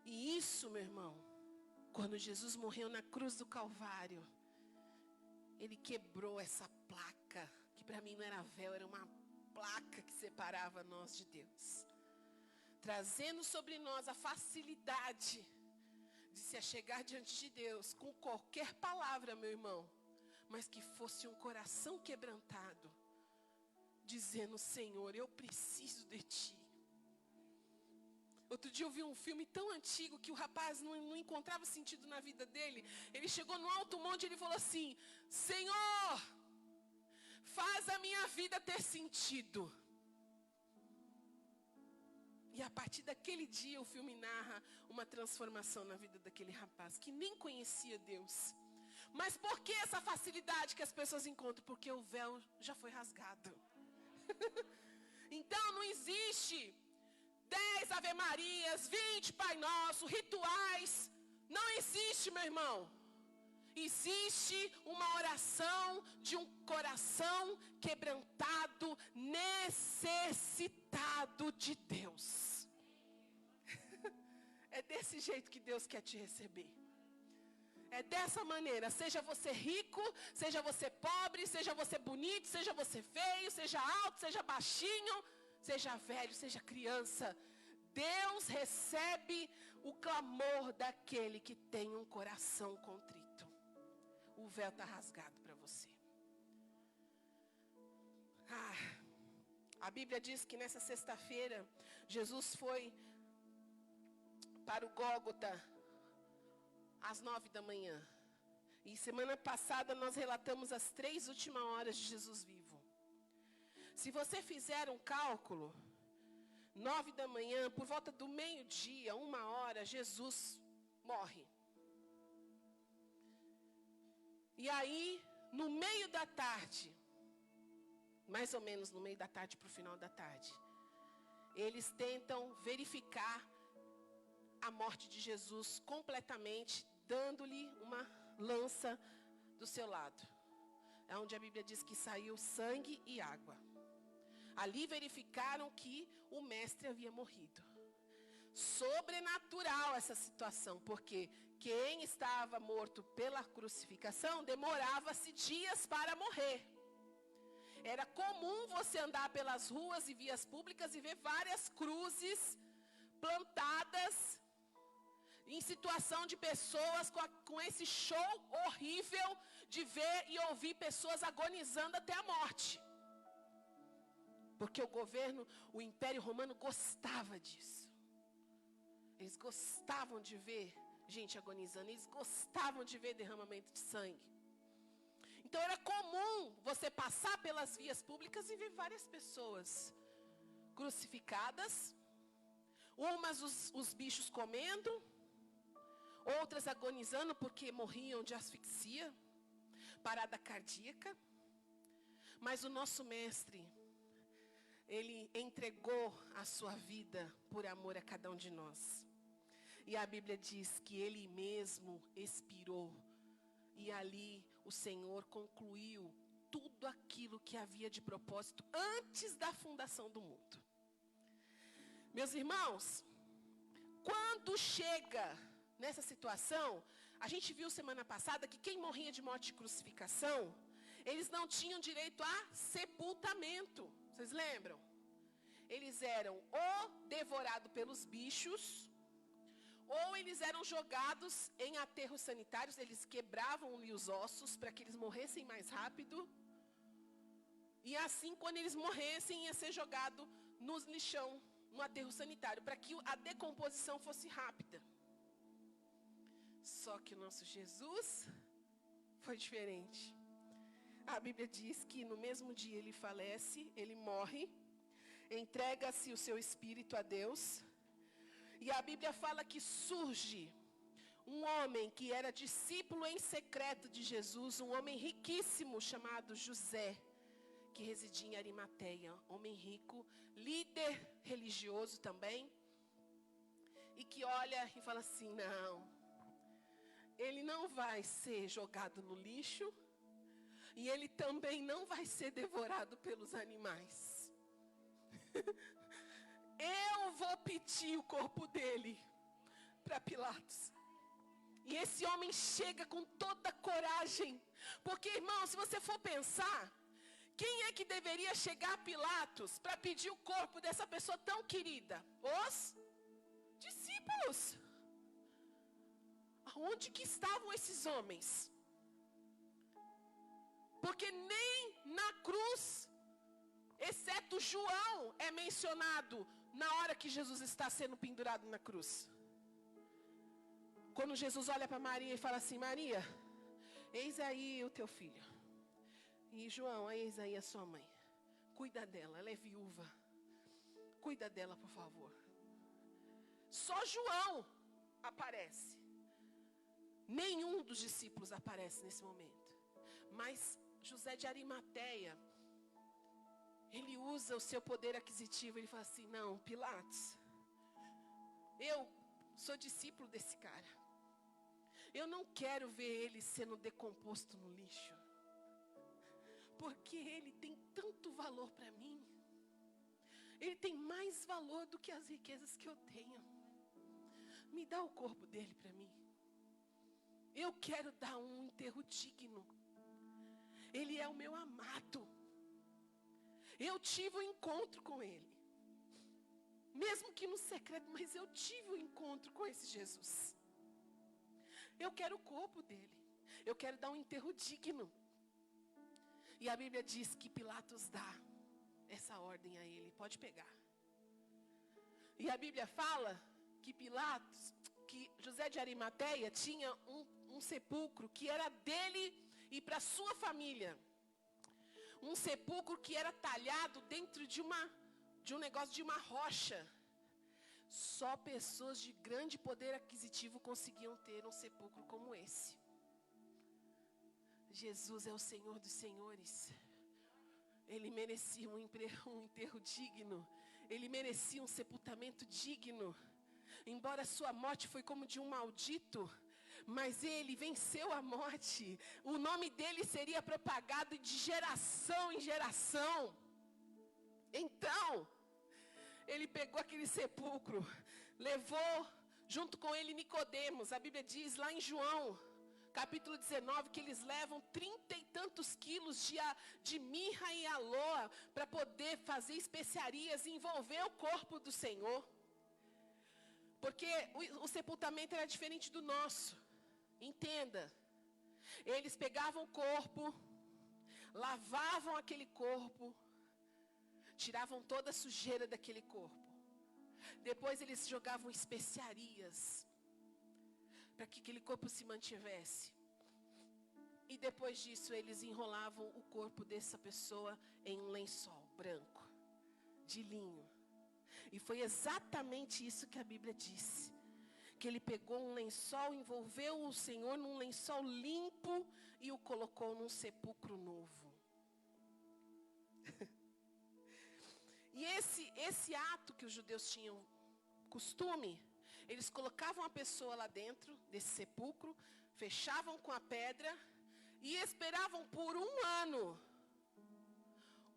E isso, meu irmão, quando Jesus morreu na cruz do Calvário, Ele quebrou essa placa, que para mim não era véu, era uma placa que separava nós de Deus. Trazendo sobre nós a facilidade de se achegar diante de Deus com qualquer palavra, meu irmão, mas que fosse um coração quebrantado, dizendo, Senhor, eu preciso de Ti. Outro dia eu vi um filme tão antigo que o rapaz não encontrava sentido na vida dele. Ele chegou no alto monte e ele falou assim, Senhor, faz a minha vida ter sentido. E a partir daquele dia o filme narra uma transformação na vida daquele rapaz que nem conhecia Deus. Mas por que essa facilidade que as pessoas encontram? Porque o véu já foi rasgado. Então não existe 10 Ave Marias, 20 Pai Nosso, rituais. Não existe, meu irmão. Existe uma oração de um coração quebrantado, necessitado de Deus. É desse jeito que Deus quer te receber. É dessa maneira, seja você rico, seja você pobre, seja você bonito, seja você feio, seja alto, seja baixinho, seja velho, seja criança. Deus recebe o clamor daquele que tem um coração contrito. O véu está rasgado para você. A Bíblia diz que nessa sexta-feira, Jesus foi para o Gólgota às 9 da manhã. E semana passada nós relatamos as 3 últimas horas de Jesus vivo. Se você fizer um cálculo, 9 da manhã, por volta do meio-dia, 1h, Jesus morre. E aí, no meio da tarde, mais ou menos no meio da tarde para o final da tarde, eles tentam verificar a morte de Jesus completamente, dando-lhe uma lança do seu lado. É onde a Bíblia diz que saiu sangue e água. Ali verificaram que o mestre havia morrido. Sobrenatural essa situação, porque quem estava morto pela crucificação demorava-se dias para morrer. Era comum você andar pelas ruas e vias públicas e ver várias cruzes plantadas em situação de pessoas com esse show horrível de ver e ouvir pessoas agonizando até a morte. Porque o governo, o Império Romano gostava disso. Eles gostavam de ver gente agonizando, eles gostavam de ver derramamento de sangue. Então era comum você passar pelas vias públicas e ver várias pessoas crucificadas, umas os bichos comendo, outras agonizando porque morriam de asfixia, parada cardíaca. Mas o nosso mestre, ele entregou a sua vida por amor a cada um de nós. E a Bíblia diz que ele mesmo expirou. E ali o Senhor concluiu tudo aquilo que havia de propósito antes da fundação do mundo. Meus irmãos, quando chega nessa situação, a gente viu semana passada que quem morria de morte de crucificação, eles não tinham direito a sepultamento. Vocês lembram? Eles eram ou devorados pelos bichos, ou eles eram jogados em aterros sanitários. Eles quebravam-lhe os ossos para que eles morressem mais rápido. E assim, quando eles morressem, ia ser jogado no lixão, no aterro sanitário, para que a decomposição fosse rápida. Só que o nosso Jesus foi diferente. A Bíblia diz que no mesmo dia ele falece, ele morre, entrega-se o seu espírito a Deus. E a Bíblia fala que surge um homem que era discípulo em secreto de Jesus, um homem riquíssimo chamado José, que residia em Arimateia, homem rico, líder religioso também, e que olha e fala assim: não, ele não vai ser jogado no lixo, e ele também não vai ser devorado pelos animais. Eu vou pedir o corpo dele para Pilatos. E esse homem chega com toda coragem. Porque, irmão, se você for pensar, quem é que deveria chegar a Pilatos para pedir o corpo dessa pessoa tão querida? Os discípulos. Aonde que estavam esses homens? Porque nem na cruz, exceto João, é mencionado na hora que Jesus está sendo pendurado na cruz. Quando Jesus olha para Maria e fala assim: Maria, eis aí o teu filho. E João, eis aí a sua mãe. Cuida dela, ela é viúva. Cuida dela, por favor. Só João aparece. Nenhum dos discípulos aparece nesse momento. Mas José de Arimateia, ele usa o seu poder aquisitivo. Ele fala assim: não, Pilatos, eu sou discípulo desse cara. Eu não quero ver ele sendo decomposto no lixo. Porque ele tem tanto valor para mim. Ele tem mais valor do que as riquezas que eu tenho. Me dá o corpo dele para mim. Eu quero dar um enterro digno. Ele é o meu amado. Eu tive um encontro com ele. Mesmo que no secreto, mas eu tive um encontro com esse Jesus. Eu quero o corpo dele. Eu quero dar um enterro digno. E a Bíblia diz que Pilatos dá. essa ordem a ele, pode pegar. E a Bíblia fala que Pilatos, que José de Arimateia tinha um sepulcro que era dele e para sua família. Um sepulcro que era talhado dentro de um negócio de uma rocha. Só pessoas de grande poder aquisitivo conseguiam ter um sepulcro como esse. Jesus é o Senhor dos senhores. Ele merecia um enterro digno. Ele merecia um sepultamento digno. Embora sua morte foi como de um maldito, mas ele venceu a morte. O nome dele seria propagado de geração em geração. Então, ele pegou aquele sepulcro, levou junto com ele Nicodemos. A Bíblia diz lá em João, capítulo 19, que eles levam 30 e tantos quilos de mirra e aloe para poder fazer especiarias e envolver o corpo do Senhor. Porque o sepultamento era diferente do nosso. Entenda. Eles pegavam o corpo, lavavam aquele corpo, tiravam toda a sujeira daquele corpo. Depois eles jogavam especiarias para que aquele corpo se mantivesse. E depois disso eles enrolavam o corpo dessa pessoa em um lençol branco, de linho. E foi exatamente isso que a Bíblia disse. Que ele pegou um lençol, envolveu o Senhor num lençol limpo e o colocou num sepulcro novo. E esse ato que os judeus tinham costume, eles colocavam a pessoa lá dentro desse sepulcro, fechavam com a pedra e esperavam por um ano.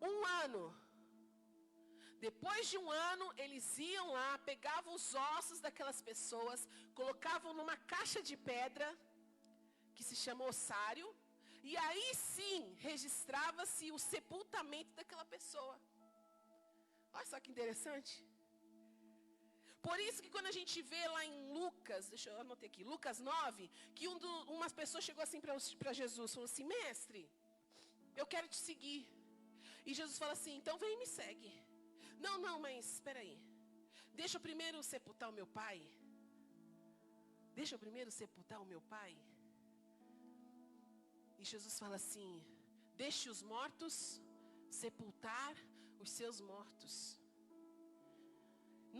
Um ano. Depois de um ano, eles iam lá, pegavam os ossos daquelas pessoas, colocavam numa caixa de pedra, que se chama ossário, e aí sim, registrava-se o sepultamento daquela pessoa. Olha só que interessante. Por isso que quando a gente vê lá em Lucas, deixa eu anotar aqui, Lucas 9, que umas pessoas chegou assim para Jesus, falou assim, mestre, eu quero te seguir. E Jesus fala assim, então vem e me segue. Não, mas espera aí. Deixa eu primeiro sepultar o meu pai. Deixa eu primeiro sepultar o meu pai. E Jesus fala assim, deixe os mortos sepultar os seus mortos.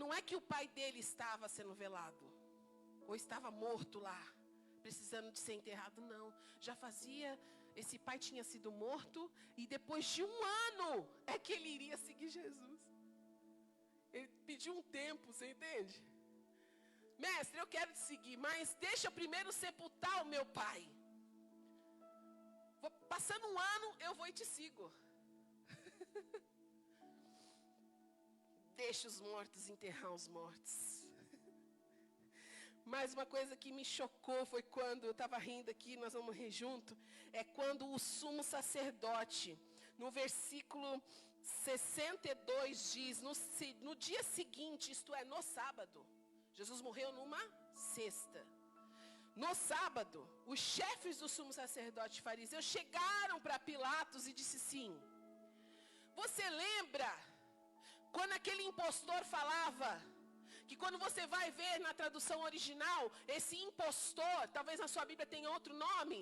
Não é que o pai dele estava sendo velado, ou estava morto lá, precisando de ser enterrado, não. Já fazia, esse pai tinha sido morto, e depois de um ano, é que ele iria seguir Jesus. Ele pediu um tempo, você entende? Mestre, eu quero te seguir, mas deixa eu primeiro sepultar o meu pai. Passando um ano, eu vou e te sigo. Deixa os mortos enterrar os mortos. Mas uma coisa que me chocou foi quando, eu estava rindo aqui, nós vamos rir junto, é quando o sumo sacerdote, no versículo 62 diz, no dia seguinte, isto é, no sábado, Jesus morreu numa sexta. No sábado, os chefes do sumo sacerdote e fariseus chegaram para Pilatos e disse assim, você lembra quando aquele impostor falava que quando você vai ver na tradução original, esse impostor, talvez na sua Bíblia tenha outro nome,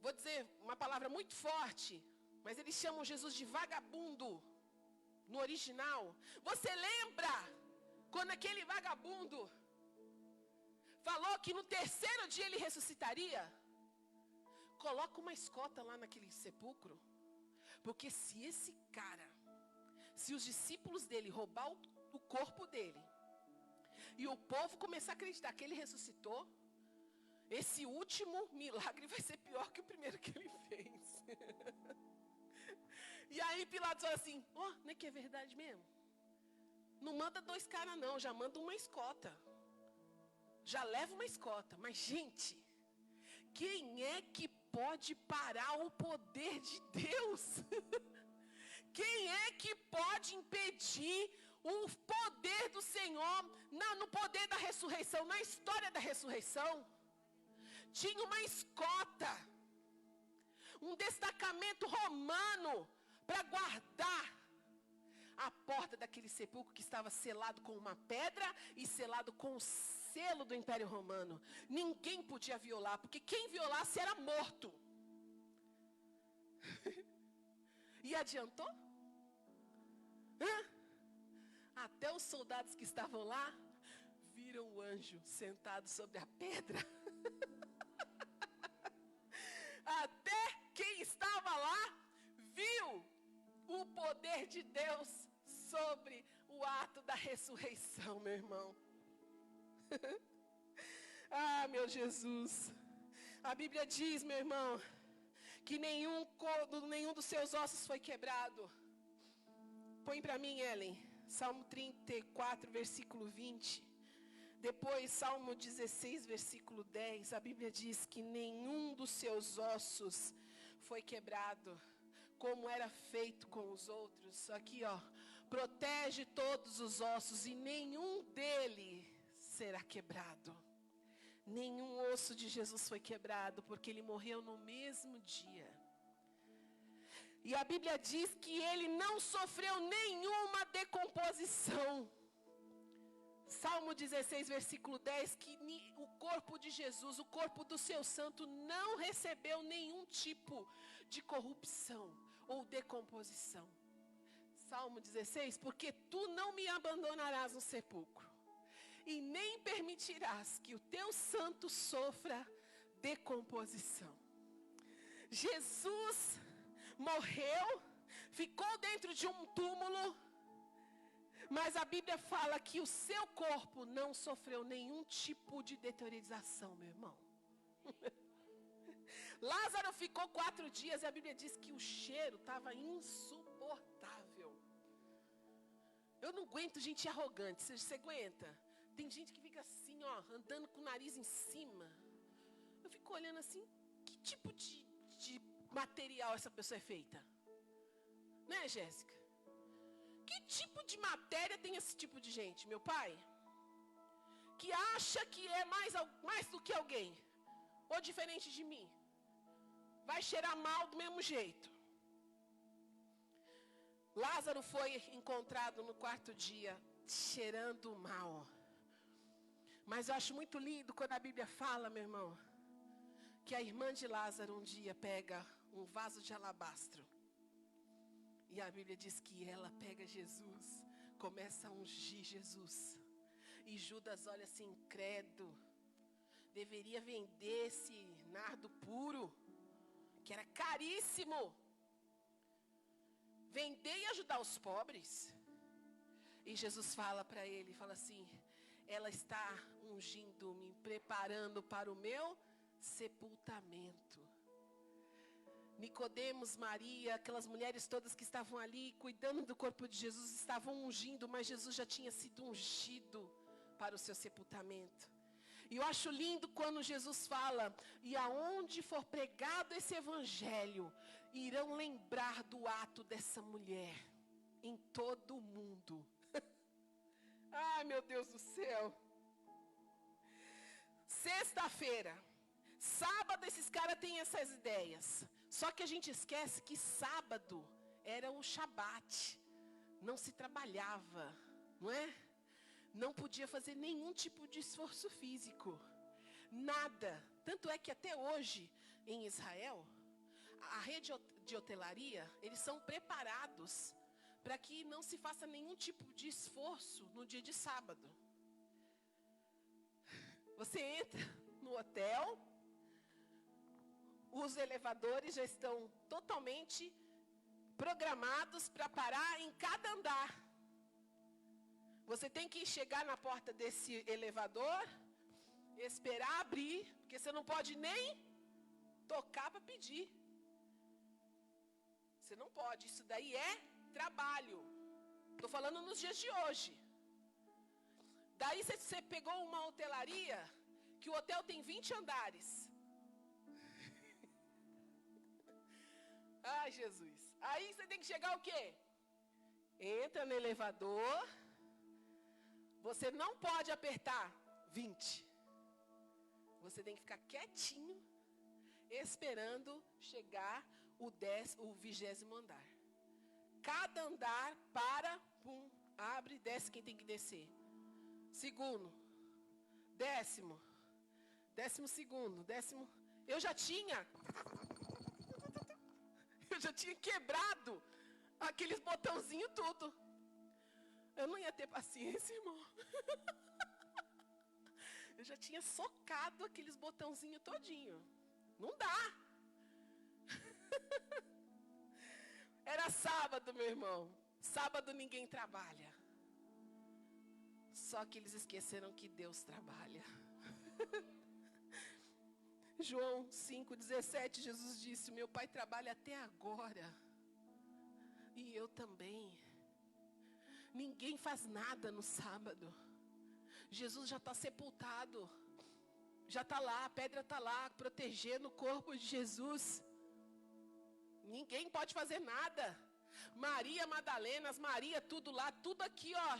vou dizer uma palavra muito forte, mas eles chamam Jesus de vagabundo, no original. Você lembra quando aquele vagabundo falou que no terceiro dia ele ressuscitaria? Coloca uma escota lá naquele sepulcro, porque se esse cara, se os discípulos dele roubar o corpo dele, e o povo começar a acreditar que ele ressuscitou, esse último milagre vai ser pior que o primeiro que ele fez. E aí Pilatos fala assim, não é que é verdade mesmo? Não manda 2 caras não, já manda uma escota. Já leva uma escota. Mas gente, quem é que pode parar o poder de Deus? Quem é que pode impedir o poder do Senhor no poder da ressurreição, na história da ressurreição? Tinha uma escota, um destacamento romano para guardar a porta daquele sepulcro que estava selado com uma pedra e selado com o selo do Império Romano. Ninguém podia violar, porque quem violasse era morto. E adiantou? Até os soldados que estavam lá viram o anjo sentado sobre a pedra. Até quem estava lá viu o poder de Deus sobre o ato da ressurreição, meu irmão. Ah, meu Jesus. A Bíblia diz, meu irmão, que nenhum dos seus ossos foi quebrado. Põe para mim, Ellen, Salmo 34, versículo 20. Depois, Salmo 16, versículo 10. A Bíblia diz que nenhum dos seus ossos foi quebrado, como era feito com os outros. Aqui, ó, protege todos os ossos e nenhum deles será quebrado. Nenhum osso de Jesus foi quebrado, porque ele morreu no mesmo dia. E a Bíblia diz que ele não sofreu nenhuma decomposição. Salmo 16, versículo 10, que o corpo de Jesus, o corpo do seu santo, não recebeu nenhum tipo de corrupção ou decomposição. Salmo 16, porque tu não me abandonarás no sepulcro, e nem permitirás que o teu santo sofra decomposição. Jesus morreu, ficou dentro de um túmulo, mas a Bíblia fala que o seu corpo não sofreu nenhum tipo de deteriorização, meu irmão. Lázaro ficou 4 dias e a Bíblia diz que o cheiro estava insuportável. Eu não aguento gente arrogante, você aguenta? Tem gente que fica assim, ó, andando com o nariz em cima. Eu fico olhando assim, que tipo de material essa pessoa é feita? Né, Jéssica? Que tipo de matéria tem esse tipo de gente, meu pai? Que acha que é mais do que alguém, ou diferente de mim. Vai cheirar mal do mesmo jeito. Lázaro foi encontrado no 4º dia, cheirando mal. Mas eu acho muito lindo quando a Bíblia fala, meu irmão, que a irmã de Lázaro um dia pega um vaso de alabastro. E a Bíblia diz que ela pega Jesus, começa a ungir Jesus. E Judas olha assim, incrédulo. Deveria vender esse nardo puro, que era caríssimo. Vender e ajudar os pobres. E Jesus fala para ele, fala assim, ela está ungindo-me, preparando para o meu sepultamento. Nicodemos, Maria, aquelas mulheres todas que estavam ali cuidando do corpo de Jesus, estavam ungindo, mas Jesus já tinha sido ungido para o seu sepultamento. E eu acho lindo quando Jesus fala, e aonde for pregado esse evangelho, irão lembrar do ato dessa mulher em todo o mundo. Ai, meu Deus do céu. Sexta-feira, sábado, esses caras têm essas ideias. Só que a gente esquece que sábado era o Shabat. Não se trabalhava, não é? Não podia fazer nenhum tipo de esforço físico. Nada. Tanto é que até hoje, em Israel, a rede de hotelaria, eles são preparados para que não se faça nenhum tipo de esforço no dia de sábado. Você entra no hotel, os elevadores já estão totalmente programados para parar em cada andar. Você tem que chegar na porta desse elevador, esperar abrir, porque você não pode nem tocar para pedir. Você não pode, isso daí é trabalho. Estou falando nos dias de hoje. Daí você pegou uma hotelaria, que o hotel tem 20 andares. Ai, Jesus. Aí você tem que chegar o quê? Entra no elevador. Você não pode apertar 20. Você tem que ficar quietinho, esperando chegar o 20º andar. cada andar para, pum, abre, desce quem tem que descer. Segundo, décimo segundo, eu já tinha quebrado aqueles botãozinhos tudo. Eu não ia ter paciência, irmão. Eu já tinha socado aqueles botãozinhos todinho. Não dá. Era sábado, meu irmão. Sábado ninguém trabalha. Só que eles esqueceram que Deus trabalha. João 5,17, Jesus disse: meu pai trabalha até agora. E eu também. Ninguém faz nada no sábado. Jesus já está sepultado. Já está lá, a pedra está lá, protegendo o corpo de Jesus. Ninguém pode fazer nada. Maria Madalena, Maria, tudo lá, tudo aqui, ó.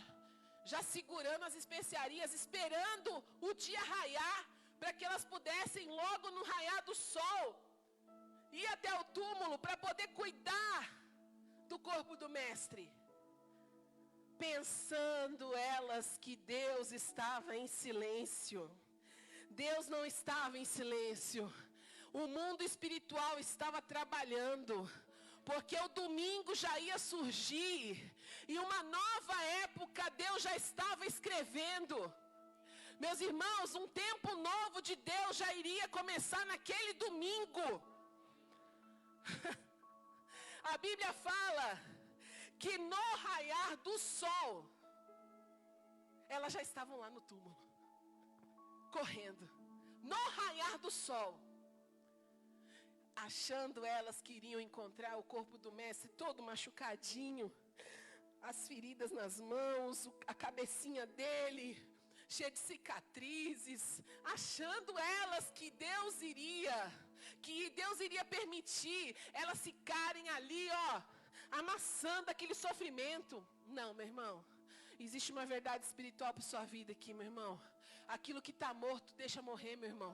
Já segurando as especiarias, esperando o dia raiar, para que elas pudessem logo no raiar do sol ir até o túmulo para poder cuidar do corpo do mestre. Pensando elas que Deus estava em silêncio. Deus não estava em silêncio. O mundo espiritual estava trabalhando, porque o domingo já ia surgir, e uma nova época Deus já estava escrevendo. Meus irmãos, um tempo novo de Deus já iria começar naquele domingo. A Bíblia fala que no raiar do sol, elas já estavam lá no túmulo, correndo, no raiar do sol, achando elas que iriam encontrar o corpo do mestre todo machucadinho, as feridas nas mãos, a cabecinha dele cheia de cicatrizes, achando elas que Deus iria permitir elas ficarem ali, ó, amassando aquele sofrimento. Não, meu irmão, existe uma verdade espiritual para sua vida aqui, meu irmão. Aquilo que está morto, deixa morrer, meu irmão.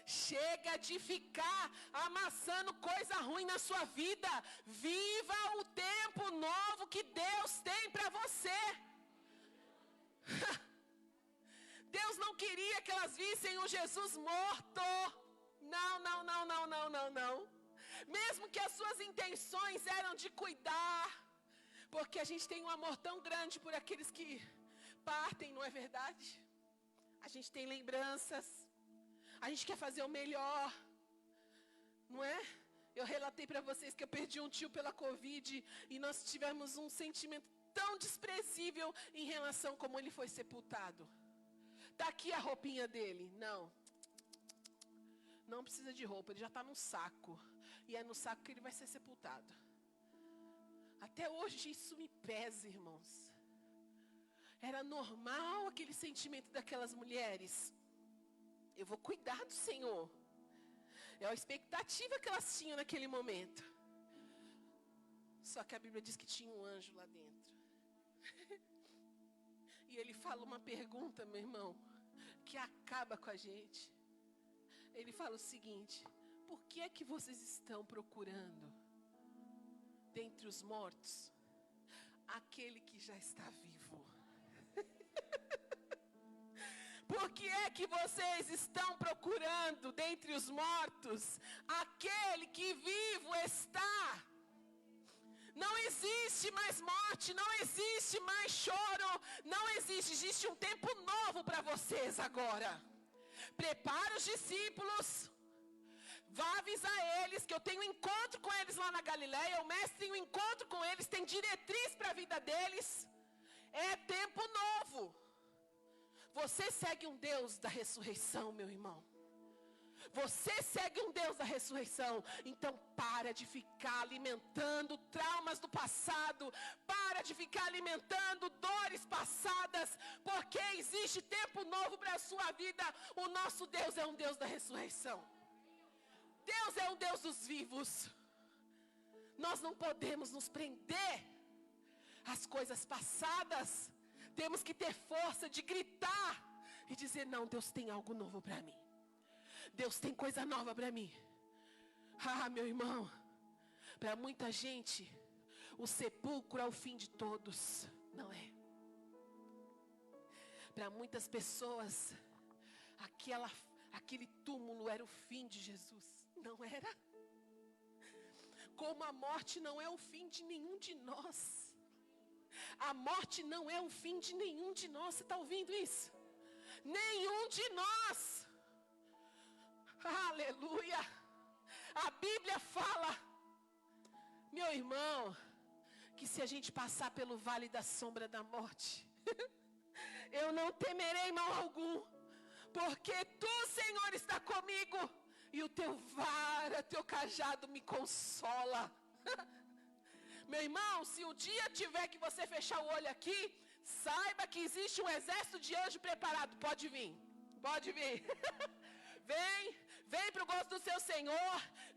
Chega de ficar amassando coisa ruim na sua vida. Viva o tempo novo que Deus tem para você. Deus não queria que elas vissem um Jesus morto. Não. Mesmo que as suas intenções eram de cuidar, porque a gente tem um amor tão grande por aqueles que partem, não é verdade? A gente tem lembranças, a gente quer fazer o melhor, não é? Eu relatei para vocês que eu perdi um tio pela Covid, e nós tivemos um sentimento tão desprezível em relação como ele foi sepultado. Está aqui a roupinha dele. Não precisa de roupa, ele já está num saco. E é no saco que ele vai ser sepultado. Até hoje isso me pesa, irmãos. Era normal aquele sentimento daquelas mulheres. Eu vou cuidar do Senhor. É a expectativa que elas tinham naquele momento. Só que a Bíblia diz que tinha um anjo lá dentro. E ele fala uma pergunta, meu irmão, que acaba com a gente. Ele fala o seguinte: por que é que vocês estão procurando dentre os mortos aquele que já está vivo? Por que é que vocês estão procurando dentre os mortos aquele que vivo está? Não existe mais morte, não existe mais choro, não existe um tempo novo para vocês agora. Prepara os discípulos, vá avisar eles que eu tenho um encontro com eles lá na Galileia, o mestre tem um encontro com eles, tem diretriz para a vida deles. É tempo novo. Você segue um Deus da ressurreição, meu irmão. Você segue um Deus da ressurreição. Então para de ficar alimentando traumas do passado. Para de ficar alimentando dores passadas. Porque existe tempo novo para a sua vida. O nosso Deus é um Deus da ressurreição. Deus é um Deus dos vivos. Nós não podemos nos prender às coisas passadas. Temos que ter força de gritar e dizer: não, Deus tem algo novo para mim. Deus tem coisa nova para mim. Ah, meu irmão, para muita gente, O sepulcro é o fim de todos. Não é. Para muitas pessoas, aquele túmulo era o fim de Jesus. Não era. Como a morte não é o fim de nenhum de nós. A morte não é o fim de nenhum de nós. Você está ouvindo isso? Nenhum de nós. Aleluia. A Bíblia fala, meu irmão, que se a gente passar pelo vale da sombra da morte, eu não temerei mal algum, porque tu, Senhor, está comigo, e o teu vara, teu cajado me consola. Meu irmão, se um dia tiver que você fechar o olho aqui, saiba que existe um exército de anjos preparado. Pode vir, pode vir. Vem para o gosto do seu Senhor.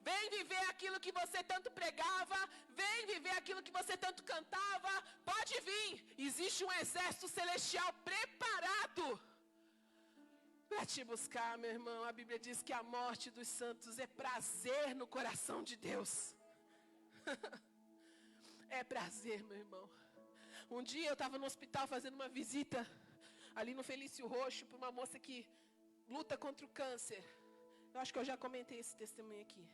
Vem viver aquilo que você tanto pregava. Vem viver aquilo que você tanto cantava. Pode vir. Existe um exército celestial preparado para te buscar, meu irmão. A Bíblia diz que a morte dos santos é prazer no coração de Deus. É prazer, meu irmão. Um dia eu estava no hospital fazendo uma visita ali no Felício Roxo para uma moça que luta contra o câncer. Eu acho que eu já comentei esse testemunho aqui.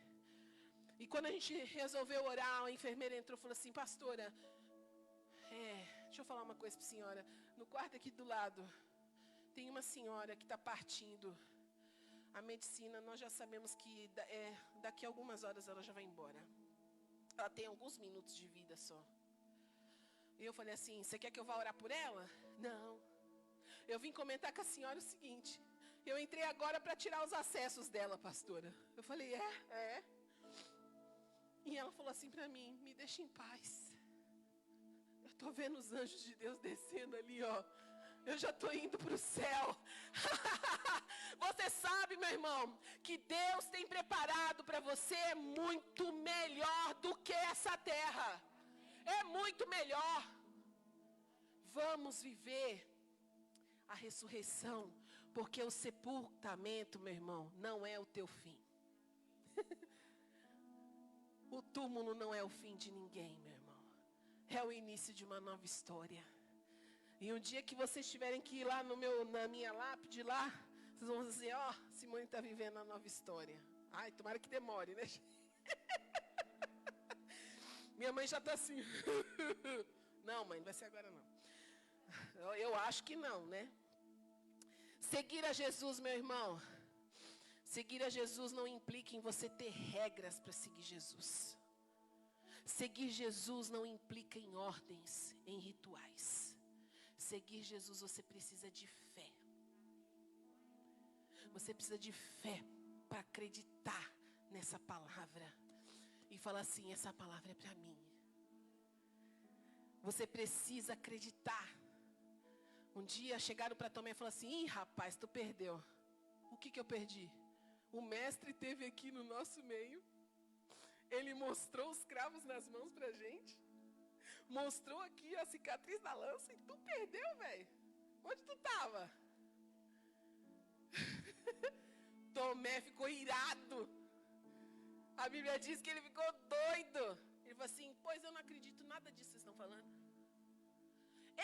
E quando a gente resolveu orar, a enfermeira entrou e falou assim: pastora, deixa eu falar uma coisa para a senhora. No quarto aqui do lado, tem uma senhora que está partindo. A medicina, nós já sabemos que daqui a algumas horas ela já vai embora. Ela tem alguns minutos de vida só. E eu falei assim: você quer que eu vá orar por ela? Não. Eu vim comentar com a senhora o seguinte: eu entrei agora para tirar os acessos dela, pastora. Eu falei, é. E ela falou assim para mim: me deixa em paz. Eu estou vendo os anjos de Deus descendo ali, ó. Eu já estou indo para o céu. Você sabe, meu irmão, que Deus tem preparado para você muito melhor do que essa terra. É muito melhor. Vamos viver a ressurreição, porque o sepultamento, meu irmão, não é o teu fim. O túmulo não é o fim de ninguém, meu irmão. É o início de uma nova história. E um dia que vocês tiverem que ir lá na minha lápide lá, vocês vão dizer: ó, Simone está vivendo a nova história. Ai, tomara que demore, né? Minha mãe já está assim. Não, mãe, não vai ser agora não. Eu acho que não, né? Seguir a Jesus, meu irmão. Seguir a Jesus não implica em você ter regras para seguir Jesus. Seguir Jesus não implica em ordens, em rituais. Seguir Jesus, você precisa de fé. Você precisa de fé para acreditar nessa palavra. E falar assim: essa palavra é para mim. Você precisa acreditar. Um dia chegaram para Tomé e falaram assim: ih, rapaz, tu perdeu. O que eu perdi? O mestre esteve aqui no nosso meio. Ele mostrou os cravos nas mãos pra gente. Mostrou aqui a cicatriz da lança. E tu perdeu, velho. Onde tu tava? Tomé ficou irado. A Bíblia diz que ele ficou doido. Ele falou assim: pois eu não acredito nada disso que vocês estão falando.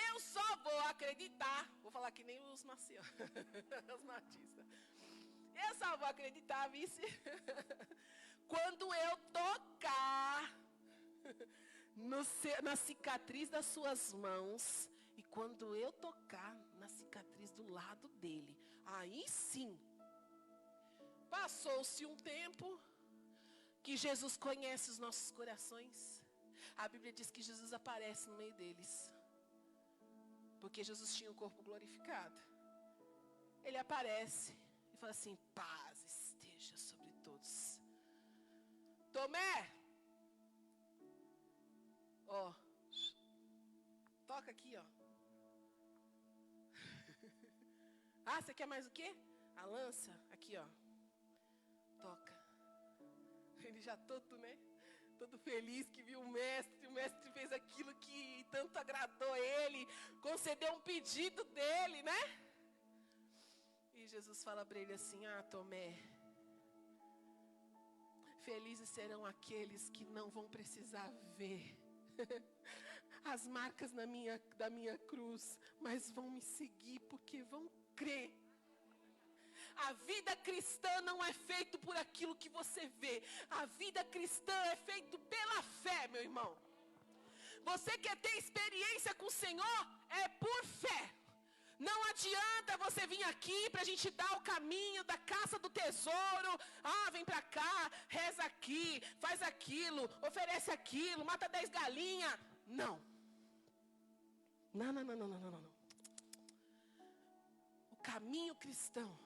Eu só vou acreditar. Vou falar que nem os marcianos. Os martistas. Eu só vou acreditar, vice, quando eu tocar na cicatriz das suas mãos. E quando eu tocar na cicatriz do lado dele. Aí sim. Passou-se um tempo que Jesus conhece os nossos corações. A Bíblia diz que Jesus aparece no meio deles. Porque Jesus tinha o corpo glorificado. Ele aparece e fala assim: paz esteja sobre todos. Tomé, ó, toca aqui, ó. Ah, você quer mais o quê? A lança, aqui, ó. Toca. Ele já todo, né? Todo feliz que viu o mestre fez aquilo que tanto agradou ele, concedeu um pedido dele, né? E Jesus fala para ele assim: ah, Tomé, felizes serão aqueles que não vão precisar ver as marcas da minha cruz, mas vão me seguir porque vão crer. A vida cristã não é feita por aquilo que você vê. A vida cristã é feita pela fé, meu irmão. Você quer ter experiência com o Senhor? É por fé. Não adianta você vir aqui para a gente dar o caminho da caça do tesouro. Vem para cá, reza aqui, faz aquilo, oferece aquilo, mata 10 galinhas. Não. Não. O caminho cristão,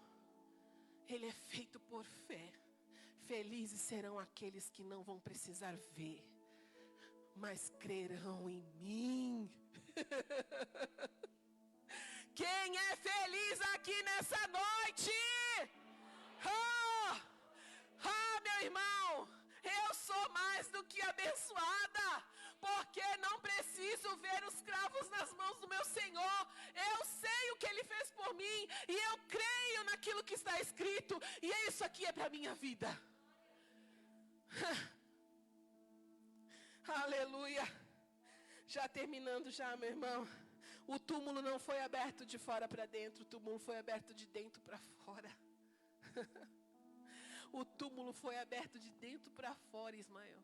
ele é feito por fé. Felizes serão aqueles que não vão precisar ver, mas crerão em mim. Quem é feliz aqui nessa noite? Meu irmão, eu sou mais do que abençoada, porque não preciso ver os cravos nas mãos do meu Senhor. Eu sei o que Ele fez por mim, e eu creio naquilo que está escrito, e isso aqui é para a minha vida. Aleluia. Já terminando já, meu irmão. O túmulo não foi aberto de fora para dentro, o túmulo foi aberto de dentro para fora. O túmulo foi aberto de dentro para fora, Ismael.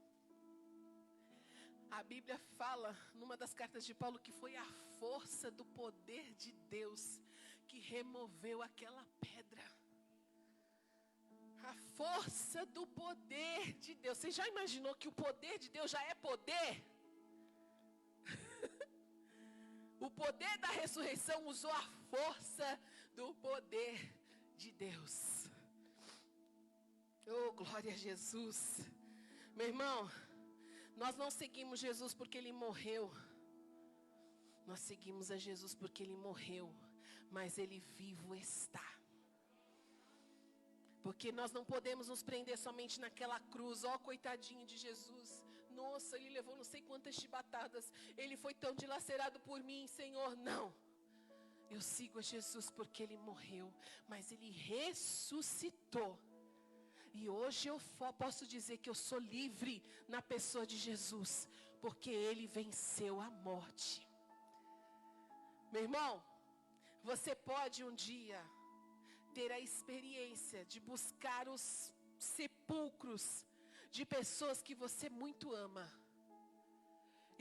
A Bíblia fala, numa das cartas de Paulo, que foi a força do poder de Deus que removeu aquela pedra. A força do poder de Deus. Você já imaginou que o poder de Deus já é poder? O poder da ressurreição usou a força do poder de Deus. Oh, glória a Jesus. Meu irmão, nós não seguimos Jesus porque Ele morreu. Nós seguimos a Jesus porque Ele morreu, mas Ele vivo está. Porque nós não podemos nos prender somente naquela cruz. Coitadinho de Jesus. Nossa, Ele levou não sei quantas chibatadas. Ele foi tão dilacerado por mim, Senhor. Não. Eu sigo a Jesus porque Ele morreu, mas Ele ressuscitou. E hoje eu posso dizer que eu sou livre na pessoa de Jesus, porque Ele venceu a morte. Meu irmão, você pode um dia ter a experiência de buscar os sepulcros de pessoas que você muito ama.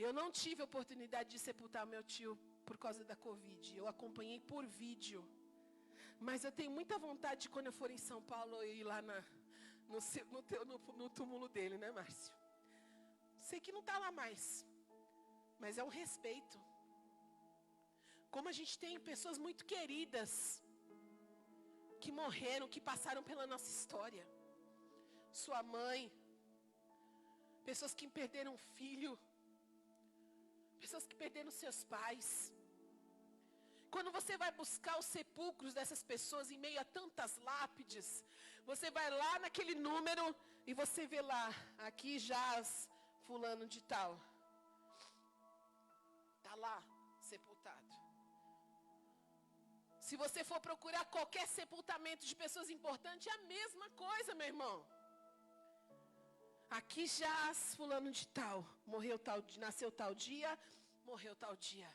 Eu não tive a oportunidade de sepultar meu tio por causa da Covid. Eu acompanhei por vídeo. Mas eu tenho muita vontade de, quando eu for em São Paulo, eu ir lá no túmulo dele, né, Márcio? Sei que não está lá mais, mas é um respeito. Como a gente tem pessoas muito queridas que morreram, que passaram pela nossa história. Sua mãe, pessoas que perderam filho, pessoas que perderam seus pais. Quando você vai buscar os sepulcros dessas pessoas em meio a tantas lápides, você vai lá naquele número e você vê lá, aqui jaz fulano de tal. Está lá, sepultado. Se você for procurar qualquer sepultamento de pessoas importantes, é a mesma coisa, meu irmão. Aqui jaz fulano de tal, nasceu tal dia, morreu tal dia.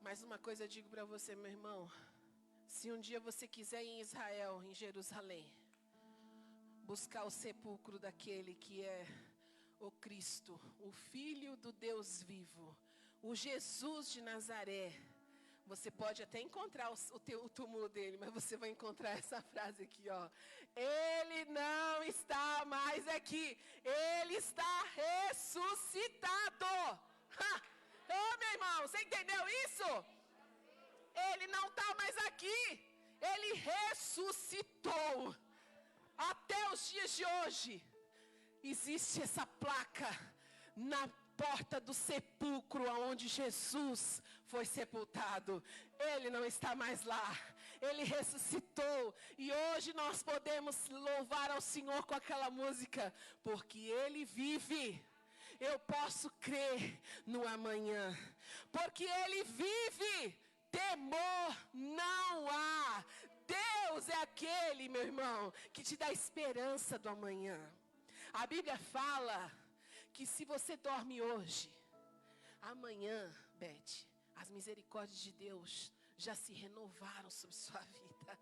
Mas uma coisa eu digo para você, meu irmão. Se um dia você quiser ir em Israel, em Jerusalém, buscar o sepulcro daquele que é o Cristo, o Filho do Deus vivo, o Jesus de Nazaré, você pode até encontrar o túmulo dele, mas você vai encontrar essa frase aqui, ó. Ele não está mais aqui. Ele está ressuscitado. Meu irmão, você entendeu isso? Ele não está mais aqui. Ele ressuscitou. Até os dias de hoje, existe essa placa na porta do sepulcro onde Jesus foi sepultado. Ele não está mais lá. Ele ressuscitou. E hoje nós podemos louvar ao Senhor com aquela música. Porque Ele vive. Eu posso crer no amanhã. Porque Ele vive. Temor não há. Deus é aquele, meu irmão, que te dá esperança do amanhã. A Bíblia fala que se você dorme hoje, amanhã, Beth, as misericórdias de Deus já se renovaram sobre sua vida.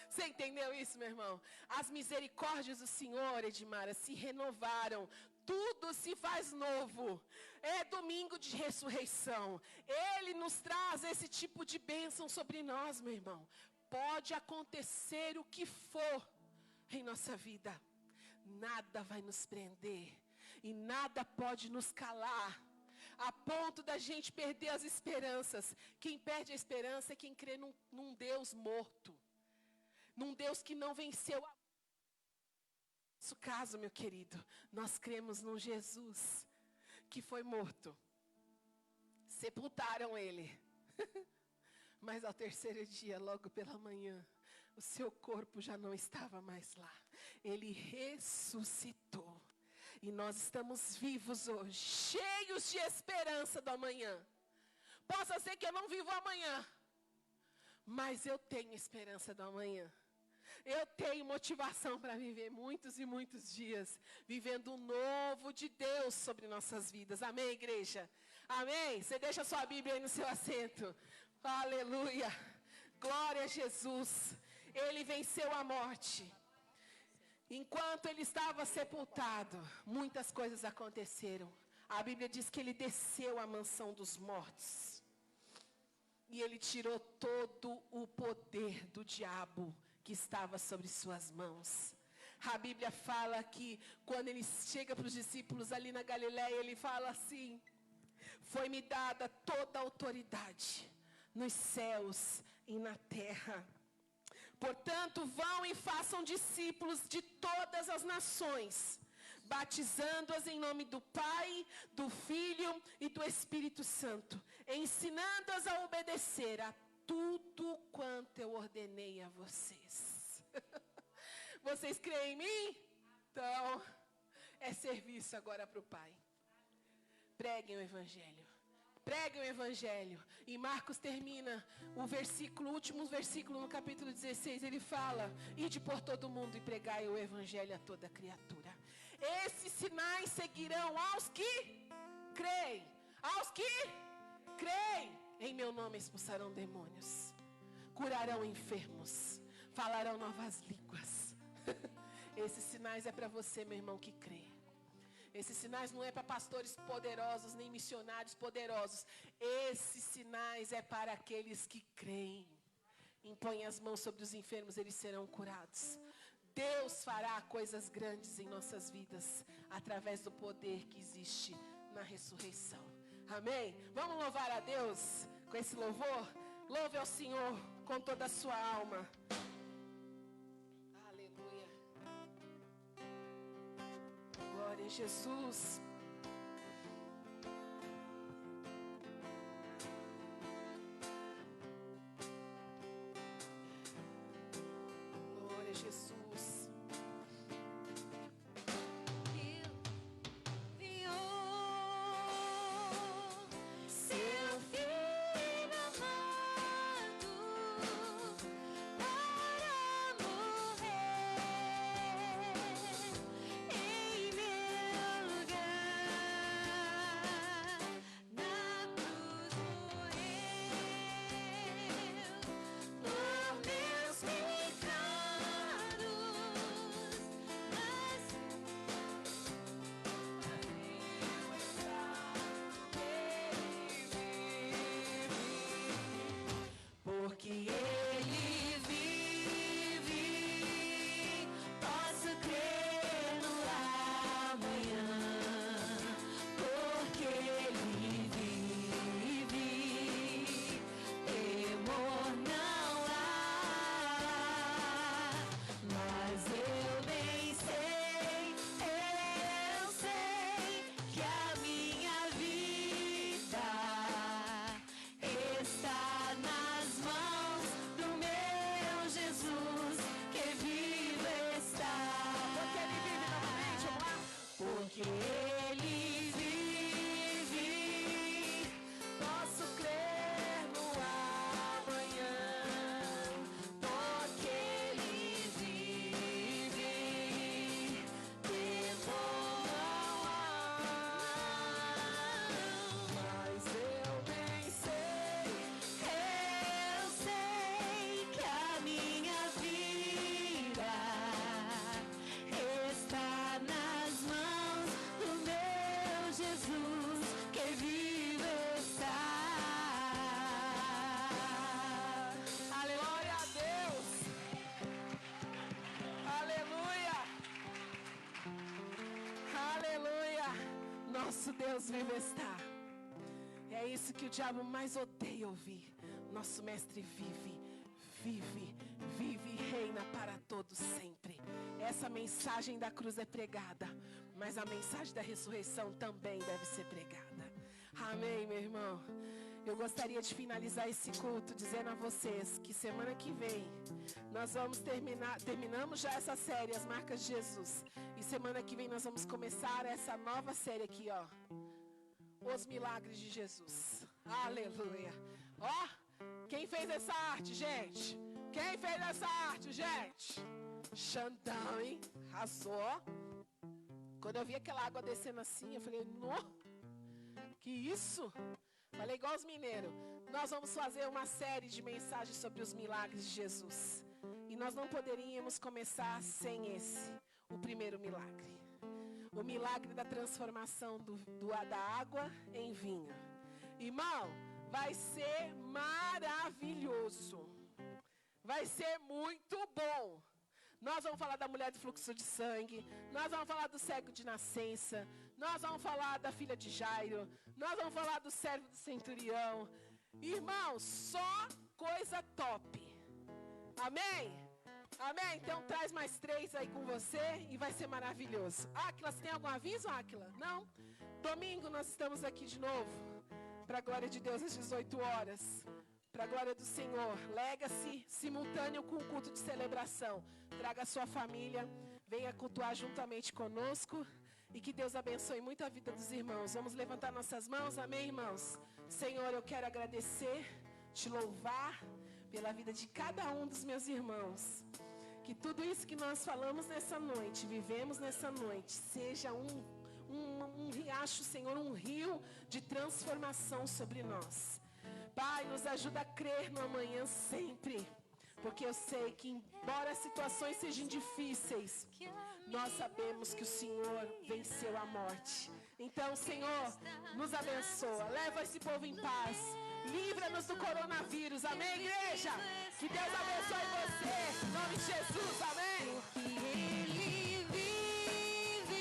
Você entendeu isso, meu irmão? As misericórdias do Senhor, Edmara, se renovaram. Tudo se faz novo. É domingo de ressurreição. Ele nos traz esse tipo de bênção sobre nós, meu irmão. Pode acontecer o que for em nossa vida. Nada vai nos prender. E nada pode nos calar. A ponto da gente perder as esperanças. Quem perde a esperança é quem crê num Deus morto. Num Deus que não venceu a... No nosso caso, meu querido, nós cremos num Jesus que foi morto. Sepultaram ele. Mas ao terceiro dia, logo pela manhã, o seu corpo já não estava mais lá. Ele ressuscitou. E nós estamos vivos hoje, cheios de esperança do amanhã. Possa ser que eu não vivo amanhã, mas eu tenho esperança do amanhã. Eu tenho motivação para viver muitos e muitos dias, vivendo o novo de Deus sobre nossas vidas. Amém, igreja? Amém? Você deixa a sua Bíblia aí no seu assento. Aleluia. Glória a Jesus. Ele venceu a morte. Enquanto ele estava sepultado, muitas coisas aconteceram. A Bíblia diz que ele desceu à mansão dos mortos. E ele tirou todo o poder do diabo que estava sobre suas mãos. A Bíblia fala que quando ele chega para os discípulos ali na Galileia, ele fala assim: foi-me dada toda a autoridade nos céus e na terra. Portanto, vão e façam discípulos de todas as nações, batizando-as em nome do Pai, do Filho e do Espírito Santo, ensinando-as a obedecer a tudo quanto eu ordenei a vocês. Vocês creem em mim? Então, é serviço agora para o Pai. Preguem o Evangelho. Preguem o Evangelho. E Marcos termina o último versículo no capítulo 16. Ele fala: ide por todo mundo e pregai o Evangelho a toda criatura. Esses sinais seguirão aos que creem. Aos que creem. Em meu nome expulsarão demônios. Curarão enfermos. Falarão novas línguas. Esses sinais é para você, meu irmão, que crê. Esses sinais não é para pastores poderosos, nem missionários poderosos. Esses sinais é para aqueles que creem. Impõe as mãos sobre os enfermos, eles serão curados. Deus fará coisas grandes em nossas vidas, através do poder que existe na ressurreição. Amém? Vamos louvar a Deus com esse louvor? Louve ao Senhor com toda a sua alma. Glória a Jesus. Glória a Jesus. Seu filho amado para morrer em meu lugar. Nosso Deus vivo está. É isso que o diabo mais odeia ouvir. Nosso mestre vive, vive, vive e reina para todos sempre. Essa mensagem da cruz é pregada, mas a mensagem da ressurreição também deve ser pregada. Amém, meu irmão? Eu gostaria de finalizar esse culto dizendo a vocês que semana que vem nós vamos terminamos já essa série, As Marcas de Jesus. E semana que vem nós vamos começar essa nova série aqui, ó. Os Milagres de Jesus. Aleluia. Ó, quem fez essa arte, gente? Quem fez essa arte, gente? Xandão, hein? Arrasou. Quando eu vi aquela água descendo assim, eu falei, no, que isso? Falei igual os mineiros. Nós vamos fazer uma série de mensagens sobre os milagres de Jesus. E nós não poderíamos começar sem esse, o primeiro milagre. O milagre da transformação da água em vinho. Irmão, vai ser maravilhoso. Vai ser muito bom. Nós vamos falar da mulher do fluxo de sangue. Nós vamos falar do cego de nascença. Nós vamos falar da filha de Jairo. Nós vamos falar do servo do centurião. Irmão, só coisa top. Amém? Amém? Então traz mais 3 aí com você e vai ser maravilhoso. Áquila, você tem algum aviso, Áquila? Não? Domingo nós estamos aqui de novo. Para a glória de Deus às 18 horas. Para a glória do Senhor. Lega-se simultâneo com o culto de celebração. Traga a sua família. Venha cultuar juntamente conosco. E que Deus abençoe muito a vida dos irmãos. Vamos levantar nossas mãos. Amém, irmãos? Senhor, eu quero agradecer, te louvar pela vida de cada um dos meus irmãos. Que tudo isso que nós falamos nessa noite, vivemos nessa noite, seja um riacho, Senhor, um rio de transformação sobre nós. Pai, nos ajuda a crer no amanhã sempre. Porque eu sei que, embora as situações sejam difíceis, nós sabemos que o Senhor venceu a morte. Então, Senhor, nos abençoa. Leva esse povo em paz. Livra-nos do coronavírus. Amém, igreja? Que Deus abençoe você. Em nome de Jesus. Amém. Que Ele vive,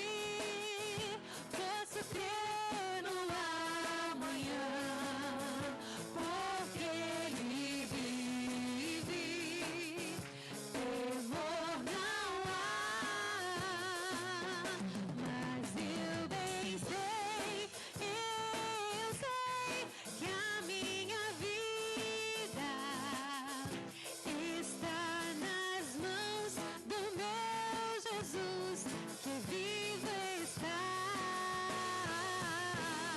posso crer.